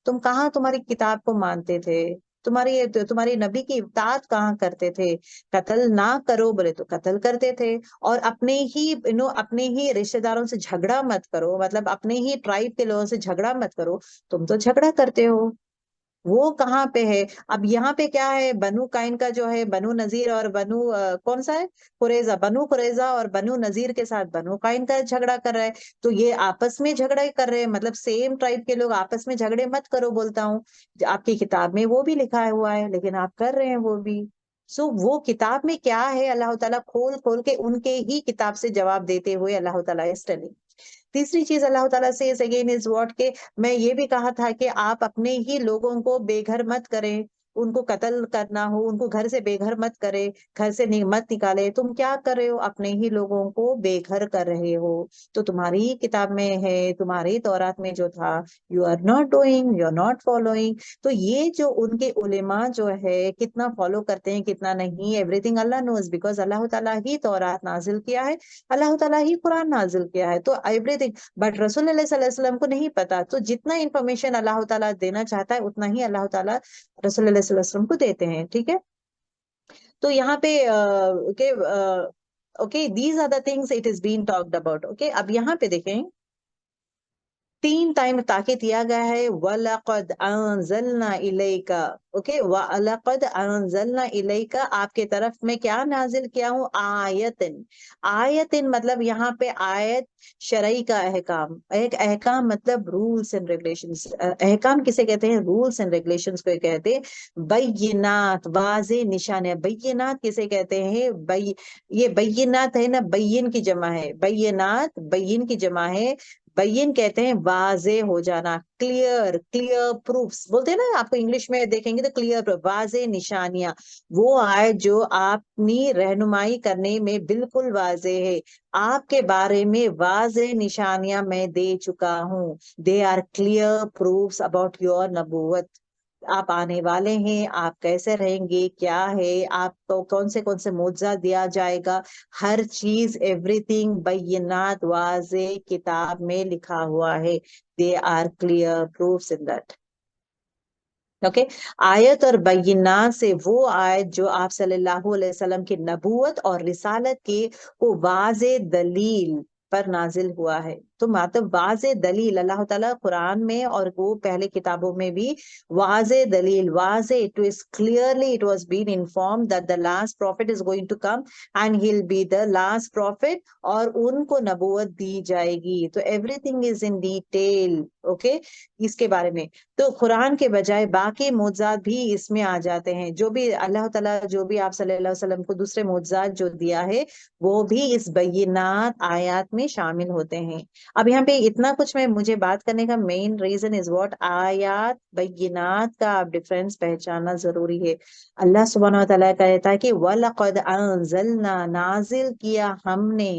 तुम कहाँ तुम्हारी किताब को मानते थे, तुम्हारी नबी की इताअत कहाँ करते थे? कत्ल ना करो बोले तो कत्ल करते थे। और अपने ही अपने ही रिश्तेदारों से झगड़ा मत करो, मतलब अपने ही ट्राइब के लोगों से झगड़ा मत करो, तुम तो झगड़ा करते हो। वो कहाँ पे है? अब यहाँ पे क्या है, बनु काइन का जो है बनु नजीर और बनु कौन सा है, कुरैजा, बनु कुरैजा और बनु नजीर के साथ बनु काइन का झगड़ा कर रहा है। तो ये आपस में झगड़ा ही कर रहे हैं, मतलब सेम ट्राइब के लोग आपस में झगड़े मत करो बोलता हूँ। आपकी किताब में वो भी लिखा हुआ है लेकिन आप कर रहे हैं वो भी। सो वो किताब में क्या है, अल्लाह ताला खोल खोल के उनके ही किताब से जवाब देते हुए अल्लाह ताला इज टेलिंग। तीसरी चीज अल्लाह ताला से इज अगेन इज व्हाट के, मैं ये भी कहा था कि आप अपने ही लोगों को बेघर मत करें, उनको कत्ल करना हो उनको घर से बेघर मत करे, घर से मत निकाले। तुम क्या कर रहे हो? अपने ही लोगों को बेघर कर रहे हो। तो तुम्हारी ही किताब में है, तुम्हारी तौरात में जो था, you are not doing, you are not following. तो ये जो उनके उलेमा जो है कितना फॉलो करते हैं कितना नहीं, एवरीथिंग अल्लाह नोज, बिकॉज अल्लाह ताला ही तौरात नाजिल किया है, अल्लाह ताला ही कुरान नाजिल किया है, तो एवरीथिंग। बट रसूल सल्लल्लाहु अलैहि वसल्लम को नहीं पता, तो जितना इंफॉर्मेशन अल्लाह ताला देना चाहता है उतना ही अल्लाह ताला रसूल सल्लल्लाहु अलैहि वसल्लम को देते हैं। ठीक है, तो यहाँ पे okay okay, these are the things it is been talked about. Okay, अब यहाँ पे देखें 3 टाइम ताकीद दिया गया है, वलक़द अंज़लना इलैका। ओके, वलक़द अंज़लना इलैका, आपके तरफ में क्या नाजिल किया हूँ, आयतिन। आयतिन मतलब यहाँ पे आयत शरई का अहकाम, एक अहकाम मतलब रूल्स एंड रेगुलेशंस। अहकाम किसे कहते हैं? रूल्स एंड रेगुलेशंस को कहते हैं। बैयिनात, वाज़े निशान। बैयिनात किसे कहते हैं? ये बैयिनात है ना, बैयिन की जमा है, बैयिनात बैयिन की जमा है। बैयिन कहते हैं वाजे हो जाना, क्लियर, क्लियर प्रूफ्स बोलते हैं ना, आपको इंग्लिश में देखेंगे तो क्लियर प्रूफ, वाजे निशानियां। वो आए जो अपनी रहनुमाई करने में बिल्कुल वाजे है, आपके बारे में वाजे निशानियां मैं दे चुका हूँ। They are clear proofs about your नबूवत, आप आने वाले हैं, आप कैसे रहेंगे, क्या है, आपको कौन से मुआवजा दिया जाएगा, हर चीज एवरीथिंग बैयिनात वाज़े किताब में लिखा हुआ है। They are clear proofs in that. Okay, आयत और बैयिनात से वो आयत जो आप सल्लल्लाहु अलैहि वसल्लम की नबूवत और रिसालत की को वाज़े दलील पर नाजिल हुआ है। तो मतलब वाज़े दलील अल्लाह ताला कुरान में और वो पहले किताबों में भी वाज़े दलील, वाज़े, it is clearly it was been informed that the last prophet is going to come and he will be the last prophet, और उनको नबूवत दी जाएगी। तो everything is in detail. Okay, इसके बारे में तो कुरान के बजाय बाकी मुअज्जात भी इसमें आ जाते हैं, जो भी अल्लाह ताला जो भी आप सल्लल्लाहु अलैहि वसल्लम को दूसरे मुअज्जात जो दिया है वो भी इस बैयिनात आयत में शामिल होते हैं। अब यहाँ पे इतना कुछ मैं मुझे बात करने का मेन रीजन इज व्हाट, आयत बैयिनात का आप डिफरेंस पहचानना जरूरी है। अल्लाह सुब्हानहू व तआला कहता है कि वलक़द अंज़लना, नाजिल किया हमने,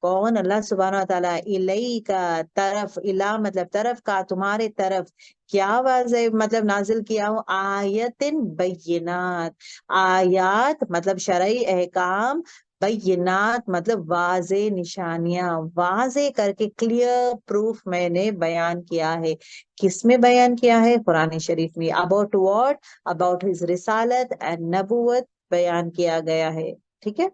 कौन? अल्लाह सुब्हानहू व तआला, इलैका, तरफ, इला मतलब तरफ का, तुम्हारे तरफ, क्या वाज़े मतलब नाजिल किया हूँ, आयतिन बैयिनात, आयात मतलब शरई अहकाम बैयिनात मतलब वाजे निशानियां, वाजे करके क्लियर प्रूफ मैंने बयान किया है। किस में बयान किया है? कुरान शरीफ में। About what? अबाउट हिज रिसालत एंड नबूवत बयान किया गया है। ठीक है।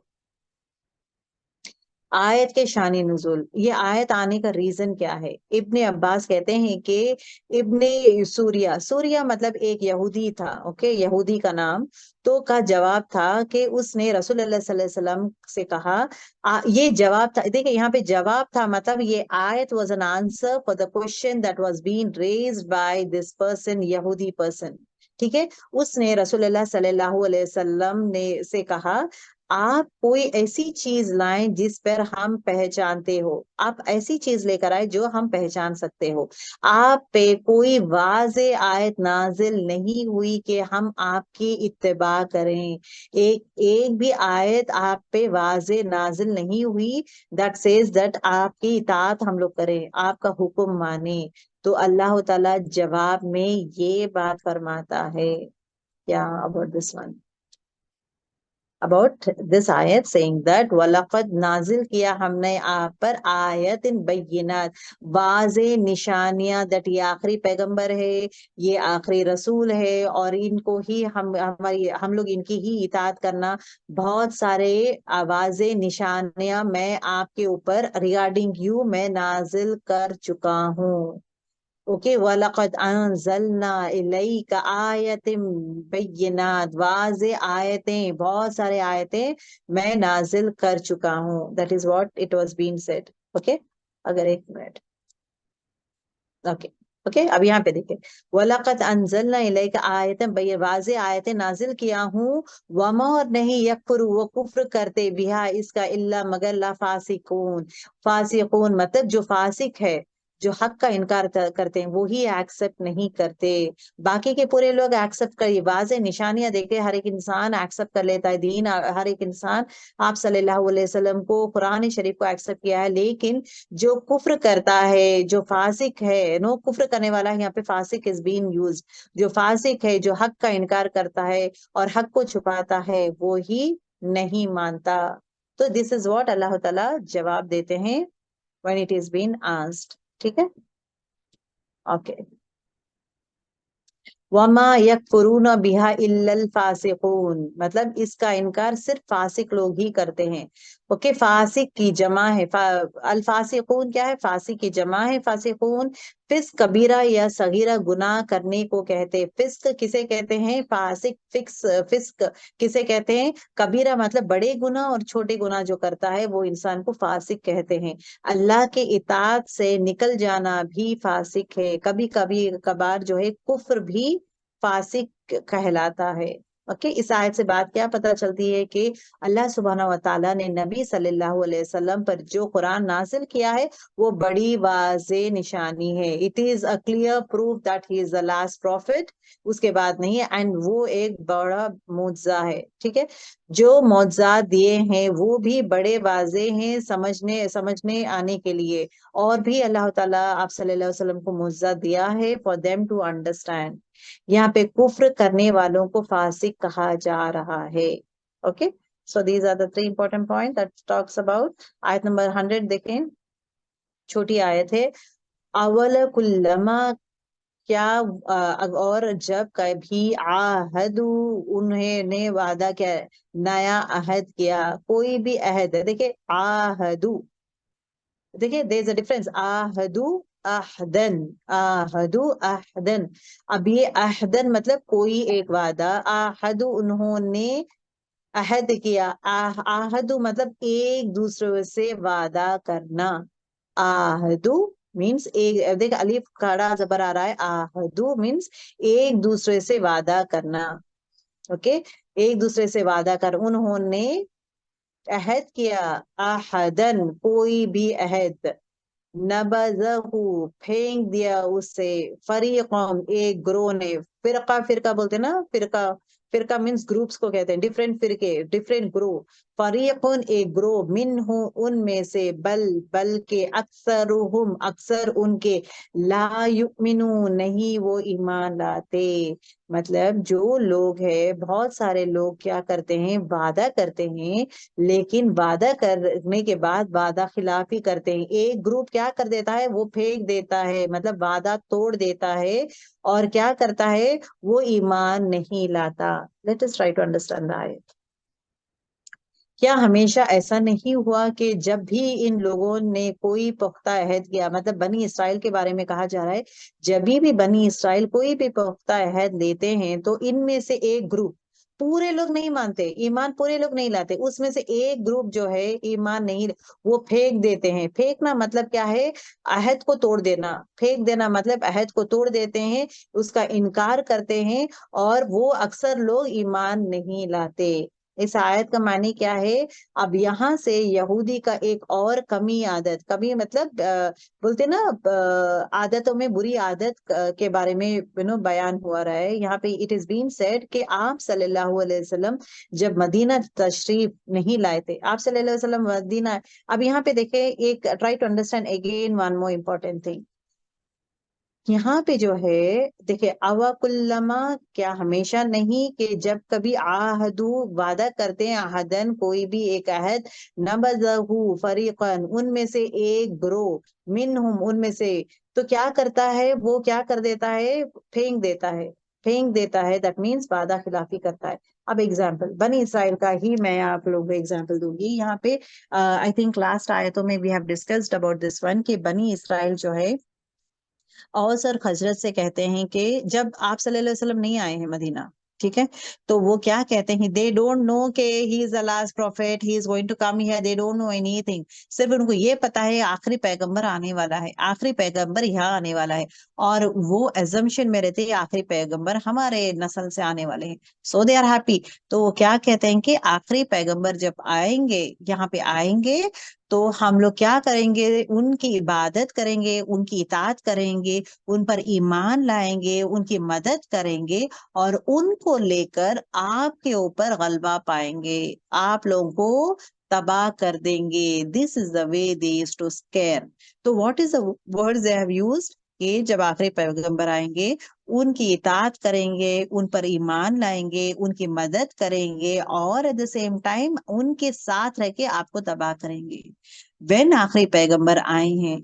आयत के शानी नुज़ूल, ये आयत आने का रीजन क्या है? इब्ने अब्बास कहते हैं कि इब्ने सूरिया, सूरिया मतलब एक यहूदी था, ओके, यहूदी का नाम, तो का जवाब था कि उसने रसूलुल्लाह सल्लल्लाहु अलैहि वसल्लम से कहा, ये जवाब था, देखिए यहाँ पे जवाब था, मतलब ये आयत was an answer for the question that was being raised by this person, यहूदी पर्सन। ठीक है। उसने रसूलुल्लाह सल्लल्लाहु अलैहि वसल्लम ने से कहा, आप कोई ऐसी चीज लाएं जिस पर हम पहचानते हो, आप ऐसी चीज लेकर आए जो हम पहचान सकते हो। आप पे कोई वाज़े आयत नाजिल नहीं हुई कि हम आपकी इत्तिबा करें। एक एक भी आयत आप पे वाज़े नाजिल नहीं हुई दैट सेज दैट आपकी इताअत हम लोग करें, आपका हुक्म माने। तो अल्लाह ताला जवाब में ये बात फरमाता है, क्या about this one, about this ayat saying that वलक़द नाजिल किया हमने आप पर आयत इन बैयिनात, वाज़े निशानियां, दैट ये आखिरी पैगंबर है, ये आखिरी रसूल है, और इनको ही हम लोग इनकी ही इताअत करना। बहुत सारे वाज़े निशानियां मैं आपके ऊपर रिगार्डिंग यू मैं नाजिल कर चुका हूँ। ओके, वलक़द अंज़लना इलैका आयतिन बैयिनात, वाज़े आयतें, बहुत सारे आयतें मैं नाजिल कर चुका हूँ। That is what it was being said. Okay, अगर एक मिनट, ओके ओके, अब यहाँ पे देखिए, वलक़द अंज़लना इलैका आयतन बैयिनात, वाज़े आयतें नाजिल किया हूँ, वमा और नहीं, यकफुरु वो कुफ्र करते, बिहा इसका, इल्ला मगर, ला फासिकून, फासिकून मतलब जो फासिक है, जो हक का इनकार करते हैं, वो ही एक्सेप्ट नहीं करते। बाकी के पूरे लोग एक्सेप्ट करिए, वाज़े निशानियां देखे हर एक इंसान एक्सेप्ट कर लेता है दीन, हर एक इंसान आप सल्लल्लाहु अलैहि वसल्लम को, कुरान शरीफ को एक्सेप्ट किया है। लेकिन जो कुफ्र करता है, जो फासिक है, नो कुफ्र करने वाला है, यहाँ पे फासिक इज बीइंग यूज्ड, जो फासिक है, जो हक का इनकार करता है और हक को छुपाता है, वो ही नहीं मानता। तो दिस इज व्हाट अल्लाह ताला जवाब देते हैं when it is been asked. ठीक है। ओके, वमा यकफुरून बिहा इल्लल फासिकून, मतलब इसका इनकार सिर्फ फासिक लोग ही करते हैं। ओके, फासिक की जमा है, अल फासिकून क्या है? फासिक की जमा है फासिकून। फिस्क कबीरा या सगीरा गुनाह करने को कहते हैं। फिस्क किसे कहते हैं? फासिक, फिस्क किसे कहते हैं? कबीरा मतलब बड़े गुनाह, और छोटे गुनाह जो करता है वो इंसान को फासिक कहते हैं। अल्लाह के इताअत से निकल जाना भी फासिक है। कभी कभी कभार जो है कुफ्र भी फासिक कहलाता है। ओके, इस आयत से बात क्या पता चलती है कि अल्लाह सुब्हानहू व तआला ने नबी सल्लल्लाहु अलैहि वसल्लम पर जो कुरान नाजिल किया है वो बड़ी वाज़े निशानी है। It is a clear proof that he is the last profit, उसके बाद नहीं है, एंड वो एक बड़ा मुअज्जा है। ठीक है, जो मौजज़ात दिए हैं वो भी बड़े वाज़े हैं समझने आने के लिए, और भी अल्लाह ताला आप सल्लल्लाहु अलैहि वसल्लम को मुअज्जा दिया है फॉर देम टू अंडरस्टैंड। यहाँ पे कुफ्र करने वालों को फासिक कहा जा रहा है। Okay, so these are the three important point that talks about आयत नंबर 100। देखें, छोटी आयत है। अवल कुल्लमा, क्या और जब कभी आहदू, उन्होंने वादा किया, नया अहद किया, कोई भी अहद है, देखिए आहदू, देखिए देयर इज अ डिफरेंस, आहदू अहदन, आहदू अहदन। अब ये अहदन मतलब कोई एक वादा, आहदू उन्होंने अहद किया, आहदू मतलब एक दूसरे से वादा करना। आहदू मीन्स एक, देख अलिफ खड़ा जबर आ रहा है, आहदू मीन्स एक दूसरे से वादा करना। ओके, एक दूसरे से वादा कर, उन्होंने अहद किया, आहदन कोई भी अहद, नबज़हू फेंक दिया उससे, फरीक़ुम एक ग्रोह ने, फिरका फिरका बोलते हैं ना, फिरका फिरका मीन्स ग्रुप्स को कहते हैं, डिफरेंट फिरके, डिफरेंट ग्रुप। फरीकुन एक ग्रुप, मिनहु उनमें से, बल के, अक्सरुहुम अक्सर उनके, ला युमिनु नहीं वो ईमान लाते। मतलब जो लोग है, बहुत सारे लोग क्या करते हैं, वादा करते हैं, लेकिन वादा करने के बाद वादा खिलाफी करते हैं। एक ग्रुप क्या कर देता है, वो फेंक देता है, मतलब वादा तोड़ देता है, और क्या करता है, वो ईमान नहीं लाता। Let us try to understand that. क्या हमेशा ऐसा नहीं हुआ कि जब भी इन लोगों ने कोई पुख्ता अहद किया, मतलब बनी इसराइल के बारे में कहा जा रहा है, जब भी बनी इसराइल कोई भी पुख्ता अहद लेते हैं, तो इनमें से एक ग्रुप, पूरे लोग नहीं मानते, ईमान पूरे लोग नहीं लाते, उसमें से एक ग्रुप जो है ईमान नहीं, वो फेंक देते हैं। फेंकना मतलब क्या है, अहद को तोड़ देना। फेंक देना मतलब अहद को तोड़ देते हैं, उसका इनकार करते हैं, और वो अक्सर लोग ईमान नहीं लाते। इस आयत का मानी क्या है, अब यहाँ से यहूदी का एक और कमी आदत, कमी मतलब बोलते ना, आदतों में बुरी आदत के बारे में बयान हुआ रहा है यहाँ पे। इट इज बीन सेड कि आप सल्लल्लाहु अलैहि वसल्लम जब मदीना तशरीफ नहीं लाए थे, आप सल्लल्लाहु अलैहि वसल्लम मदीना, अब यहाँ पे देखे, एक try to understand again one more important thing. यहाँ पे जो है, देखिए, अवकुल्लमा, क्या हमेशा नहीं, कि जब कभी आहदू वादा करते हैं, आहदन कोई भी एक अहद, नबज़हू फरीकन उनमें से एक ग्रोह, मिनहुम उनमें से, तो क्या करता है, वो क्या कर देता है, फेंक देता है, फेंक देता है, दैट मीन्स वादा खिलाफी करता है। अब एग्जाम्पल बनी इसराइल का ही मैं आप लोगों को एग्जाम्पल दूंगी यहाँ पे। आई थिंक लास्ट आयतों में we have discussed about this one, कि बनी इसराइल जो है, औस और खजरत से कहते हैं कि जब आप सल्लल्लाहु अलैहि वसल्लम नहीं आए हैं मदीना, ठीक है, तो वो क्या कहते हैं, दे डोंट नो कि he is the last prophet, he is going to come here, they don't know anything. सिर्फ उनको ये पता है आखिरी पैगंबर आने वाला है, आखिरी पैगंबर यहाँ आने वाला है, और वो एजम्पशन में रहते हैं आखिरी पैगंबर हमारे नस्ल से आने वाले हैं, सो दे आर हैप्पी। तो वो क्या कहते हैं कि आखिरी पैगंबर जब आएंगे, यहाँ पे आएंगे, तो हम लोग क्या करेंगे, उनकी इबादत करेंगे, उनकी इताअत करेंगे, उन पर ईमान लाएंगे, उनकी मदद करेंगे, और उनको लेकर आपके ऊपर गलबा पाएंगे, आप लोगों को तबाह कर देंगे। This is the way they used to scare. तो what is the words they have used, कि जब आखिरी पैगंबर आएंगे, उनकी इताअत करेंगे, उन पर ईमान लाएंगे, उनकी मदद करेंगे, और एट द सेम टाइम उनके साथ रह के आपको तबाह करेंगे। वेन आखिरी पैगंबर आए हैं,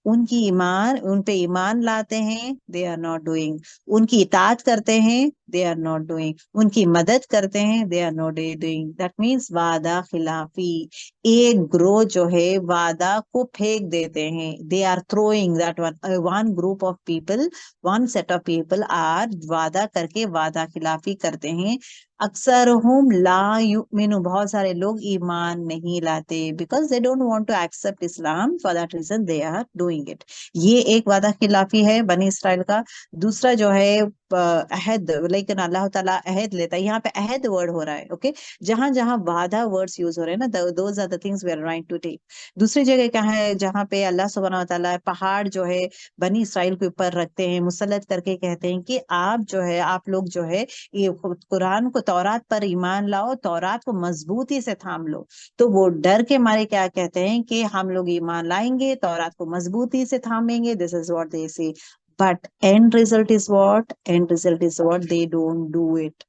उनकी ईमान, उन पे ईमान लाते हैं, दे आर नॉट डूइंग, उनकी इताअत करते हैं, दे आर नॉट डूइंग, उनकी मदद करते हैं, they are not doing, that means वादा खिलाफी। एक ग्रोह जो है वादा को फेंक देते हैं, they are throwing that one group of people, one set of people are, वादा करके वादा खिलाफी करते हैं। अक्सर हम ला युमिनु, बहुत सारे लोग ईमान नहीं लाते, because they don't want to accept Islam, for that reason they are doing it. ये एक वादा खिलाफी है बनी इसराइल का। दूसरा जो है अहद, लेकिन अल्लाह ताला अहद लेता है, यहाँ पे अहद वर्ड हो रहा है, ओके, जहां जहां वादा वर्ड्स यूज हो रहे हैं ना, those are the things we are trying to take. दूसरी जगह क्या है, जहां पे अल्लाह सुब्हानहू व तआला पहाड़ जो है बनी इसराइल के ऊपर रखते हैं, मुसल्लत करके कहते हैं कि आप जो है, आप लोग जो है, ये कुरान को, तौरात पर ईमान लाओ, तौरात को मजबूती से थाम लो। तो वो डर के मारे क्या कहते हैं कि हम लोग ईमान लाएंगे, तौरात को मजबूती से थामेंगे, दिस इज व्हाट दे से। But and result is what, and result is what, they don't do it.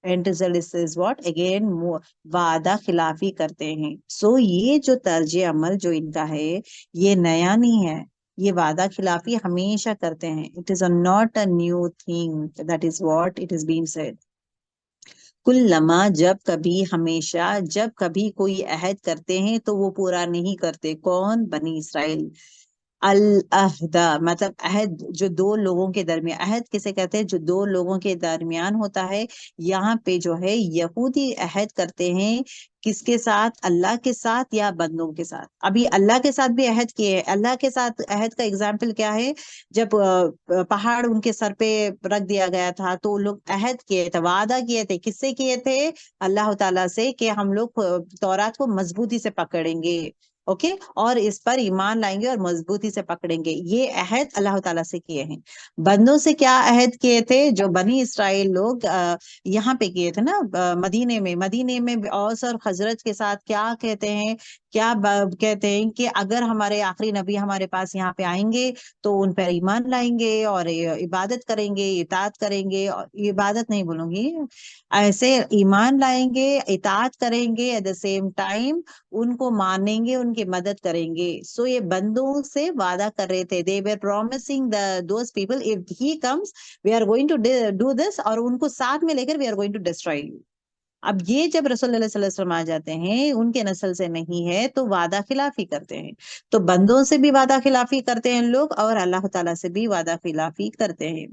And result is what, again वादा खिलाफी करते हैं। सो ये जो तर्ज अमल जो इनका है, ये नया नहीं है, ये वादा खिलाफी हमेशा करते हैं। It is not a new thing, that is what it is being said. कुल्लमा, जब कभी, हमेशा, जब कभी कोई अहद करते हैं तो वो पूरा नहीं करते। कौन? बनी इसराइल। अल अहदा मतलब अहद, जो दो लोगों के दरमियान, अहद किसे कहते हैं, जो दो लोगों के दरमियान होता है। यहाँ पे जो है यहूदी अहद करते हैं, किसके साथ? अल्लाह के साथ या बंदों के साथ। अभी अल्लाह के साथ भी अहद किए हैं। अल्लाह के साथ अहद का एग्जाम्पल क्या है? जब पहाड़ उनके सर पे रख दिया गया था, तो लोग अहद किए थे, वादा किए थे, किससे किए थे? अल्लाह ताला से, कि हम लोग तौरात को मजबूती से पकड़ेंगे। ओके, और इस पर ईमान लाएंगे और मजबूती से पकड़ेंगे। ये अहद अल्लाह ताला से किए हैं। बंदों से क्या अहद किए थे? जो बनी इसराइल लोग यहाँ पे किए थे ना, मदीने में औस और खजरज के साथ क्या कहते हैं, कहते हैं कि अगर हमारे आखिरी नबी हमारे पास यहाँ पे आएंगे तो उन पर ईमान लाएंगे और इबादत करेंगे, इताअत करेंगे। और इबादत नहीं बोलूंगी, ऐसे ईमान लाएंगे, इताअत करेंगे, एट द सेम टाइम उनको मानेंगे, उनकी मदद करेंगे। सो ये बंदों से वादा कर रहे थे। They were promising those people, if he comes we are going to do this, और उनको साथ में लेकर we are going to destroy you. अब ये जब रसूलुल्लाह सल्लल्लाहु अलैहि वसल्लम आ जाते हैं, उनके नस्ल से नहीं है, तो वादा खिलाफी करते हैं। तो बंदों से भी वादा खिलाफी करते हैं लोग, और अल्लाह ताला से भी वादा खिलाफी करते हैं।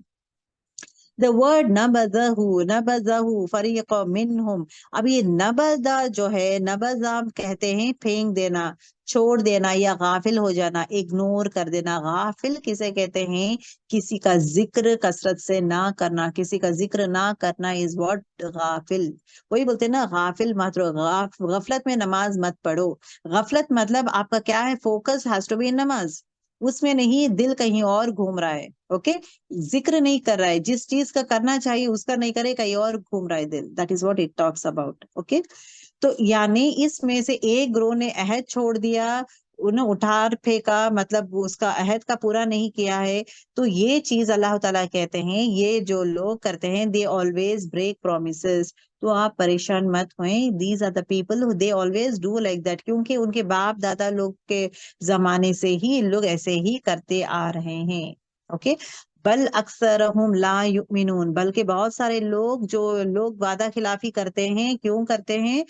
द वर्ड नबज़हू फरीक़ मिनहुम। अब ये नबज़ा जो है, नबज़ा कहते हैं फेंक देना, छोड़ देना, या गाफिल हो जाना, इग्नोर कर देना। गाफिल किसे कहते हैं? किसी का जिक्र कसरत से ना करना, किसी का जिक्र ना करना इज व्हाट गाफिल। वही बोलते हैं ना, गाफिल मत रहो, गफलत में नमाज मत पढ़ो। गफलत मतलब आपका क्या है? Focus has to be in नमाज, उसमें नहीं, दिल कहीं और घूम रहा है। ओके, जिक्र नहीं कर रहा है, जिस चीज का करना चाहिए उसका नहीं करे, कहीं और घूम रहा है दिल। That is what it talks about. Okay, तो यानी इसमें से एक ग्रोह ने अहद छोड़ दिया, उन्हें उठा फेंका, मतलब उसका अहद का पूरा नहीं किया है। तो ये चीज अल्लाह ताला कहते हैं, ये जो लोग करते हैं, दे ऑलवेज ब्रेक प्रोमिसेस। तो आप परेशान मत होएं, these are the people who they always do like that, क्योंकि उनके बाप दादा लोग के जमाने से ही लोग ऐसे ही करते आ रहे हैं। ओके, बल अक्सरहुम ला युमिनून, बल्कि बहुत सारे लोग, जो लोग वादा खिलाफी करते हैं, क्यों करते हैं?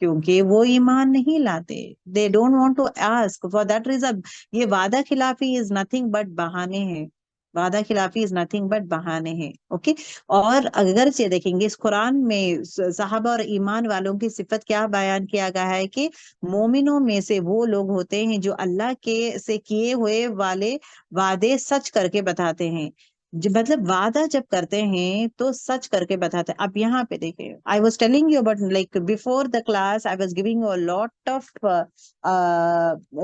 क्योंकि वो ईमान नहीं लाते। They don't want to ask, for that reason. ये वादा खिलाफी इज नथिंग बट बहाने हैं। वादा खिलाफी इज नथिंग बट बहाने हैं। ओके, और अगर से देखेंगे इस कुरान में सहाबा और ईमान वालों की सिफत क्या बयान किया गया है कि मोमिनों में से वो लोग होते हैं जो अल्लाह के से किए हुए वाले वादे सच करके बताते हैं। मतलब वादा जब करते हैं तो सच करके बताते हैं। अब यहाँ पे देखिए, I was telling you but like before the class I was giving a lot of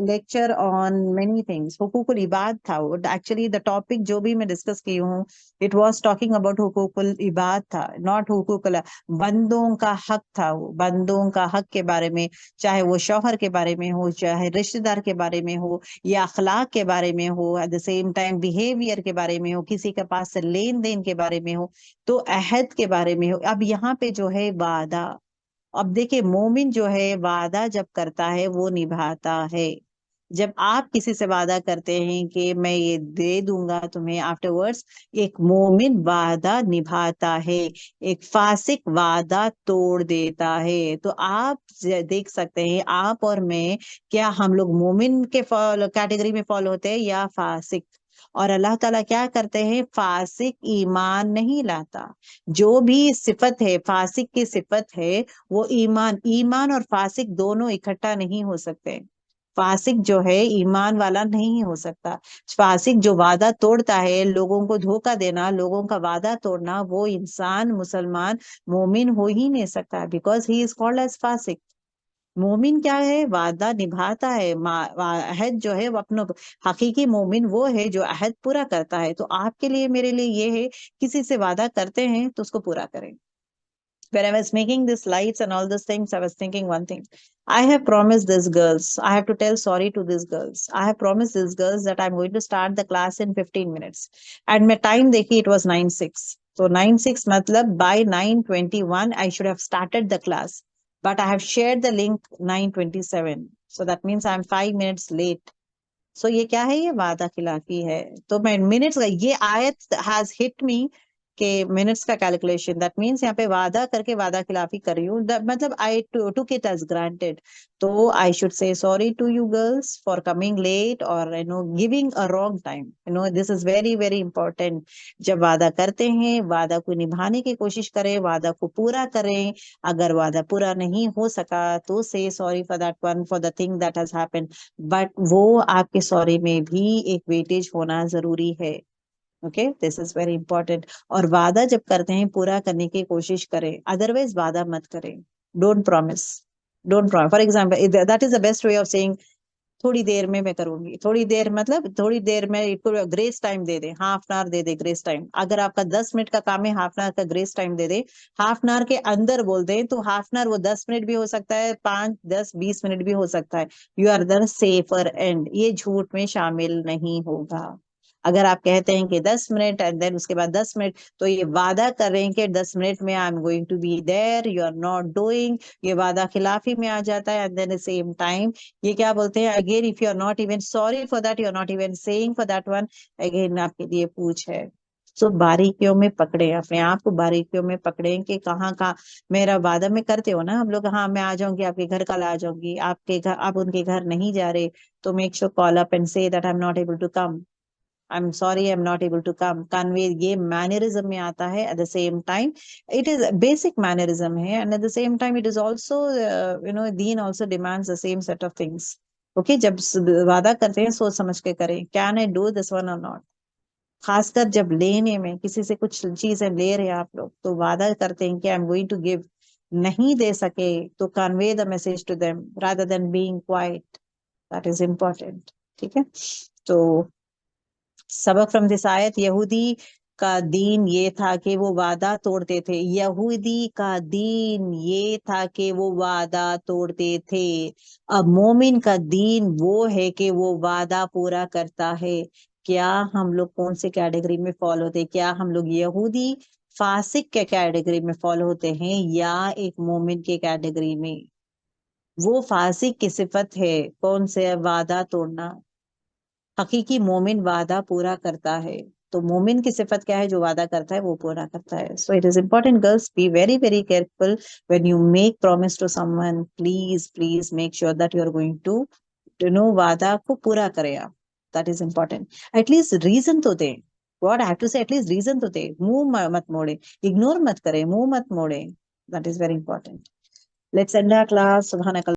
lecture on many things. हुकूकुल इबाद था वो, एक्चुअली द टॉपिक जो भी मैं डिस्कस की हूँ, इट वॉज टॉकिंग अबाउट हुकूकुल इबाद था, नॉट हुकूकुल। बंदों का हक था वो, बंदों का हक के बारे में, चाहे वो शौहर के बारे में हो, चाहे रिश्तेदार के बारे में हो, या अखलाक के बारे में हो, eight the same time behaviour के बारे में हो, किसी के पास से लेन देन के बारे में हो, तो अहद के बारे में हो। अब यहाँ पे जो है वादा, अब देखिए मोमिन जो है वादा जब करता है वो निभाता है। जब आप किसी से वादा करते हैं कि मैं ये दे दूंगा तुम्हें आफ्टरवर्ड्स, एक मोमिन वादा निभाता है। एक फासिक वादा तोड़ देता है। तो आप देख सकते हैं, आप और मैं, क्या हम लोग मोमिन के कैटेगरी में फॉलो होते हैं या फासिक? और अल्लाह ताला क्या करते हैं? फासिक ईमान नहीं लाता। जो भी सिफत है फासिक की सिफत है, वो ईमान और फासिक दोनों इकट्ठा नहीं हो सकते। फासिक जो है ईमान वाला नहीं हो सकता। फासिक जो वादा तोड़ता है, लोगों को धोखा देना, लोगों का वादा तोड़ना, वो इंसान मुसलमान मोमिन हो ही नहीं सकता, because he is called as फासिक। मोमिन क्या है? वादा निभाता है। अहद जो है वो अपना, हकीकी मोमिन वो है जो अहद पूरा करता है। तो आपके लिए मेरे लिए ये है, किसी से वादा करते हैं तो उसको पूरा करें। When I was making these slides and all these things, I was thinking one thing. I have promised these girls, I have to tell sorry to these girls. I have promised these girls that I'm going to start the class in 15 minutes. And my time देखिए, it was 9:06. So 9:06 मतलब by 9:21 I should have started the class. But I have shared the link 9:27. So that means I'm 5 minutes late. So ये क्या है? ये वादा खिलाफी है। तो मैं मिनट्स का, ये आयत हैज हिट मी के मिनट्स का कैलकुलेशन, दैट मीन्स यहाँ पे वादा करके वादा खिलाफी कर रही हूँ, मतलब I took it as granted. तो I should say sorry to you girls for coming late, और giving a wrong time. This is very very important. जब वादा करते हैं, वादा को निभाने की कोशिश करें, वादा को पूरा करें। अगर वादा पूरा नहीं हो सका तो से sorry for that one, for the thing that has happened. But वो आपके सॉरी में भी एक वेटेज होना जरूरी है। Okay, this is very important. और वादा जब करते हैं पूरा करने की कोशिश करें, अदरवाइज वादा मत करें। Don't promise, don't promise. For example, that is the best way of saying थोड़ी देर में मैं करूंगी, थोड़ी देर मतलब थोड़ी देर में, इसको grace time they they, half an hour they they grace time. अगर आपका 10 मिनट का काम है, हाफ एन आवर का grace time they they. Half an hour के अंदर बोल दे तो हाफ एन आवर वो 10 मिनट भी हो सकता है, 5, 10, 20 मिनट भी हो सकता है। You are the safer end, ये झूठ में शामिल नहीं होगा। अगर आप कहते हैं कि 10 मिनट एंड देन उसके बाद 10 मिनट, तो ये वादा कर रहे हैं कि 10 मिनट में I am going to be there, you are not doing, ये वादा खिलाफी में आ जाता है। एंड देन सेम टाइम ये क्या बोलते हैं, again if you are not even sorry for that, you are not even saying for that one, again आपके लिए पूछ है। सो बारीकियों में पकड़े, अपने आप को बारीकियों में पकड़े कि कहाँ कहाँ मेरा वादा में करते हो ना हम लोग, हाँ मैं आ जाऊंगी आपके घर, कल आ जाऊंगी आपके घर, आप उनके घर नहीं जा रहे, तो make sure call up and say that I am not able to come, I am sorry I am not able to come. Convey ये मैनरिज्म में आता है। At the same time it is basic mannerism है, and at the same time it is also दीन also demands the same set of things. Okay, जब वादा करते हैं सोच समझ के करें, can I do this one और नॉट। खासकर जब लेने में किसी से कुछ चीजें ले रहे हैं आप लोग, तो वादा करते हैं कि I am going to give, नहीं दे सके तो convey the message to them rather than being quiet, that is important. ठीक है, तो सबक फ्रॉम दिस आयत, यहूदी का दीन ये था कि वो वादा तोड़ते थे। यहूदी का दीन ये था कि वो वादा तोड़ते थे। अब मोमिन का दीन वो है कि वो वादा पूरा करता है। क्या हम लोग कौन से कैटेगरी में फॉलो होते हैं? क्या हम लोग यहूदी फासिक के कैटेगरी में फॉलो होते हैं या एक मोमिन के कैटेगरी में? वो फासिक की सिफत है, कौन से, वादा तोड़ना। हकीकी मोमिन वादा पूरा करता है। तो मोमिन की सिफत क्या है? जो वादा करता है वो पूरा करता है। So it is important girls, be very very careful when you make promise to someone. Please please make sure that you are going to no, वादा को पूरा करें आप। That is important. At least reason तो दें, what I have to say, at least reason तो दे, मुंह मत मोड़े, इग्नोर मत करें, मुंह मत मोड़े। That is very important. Let's end our class. सुभान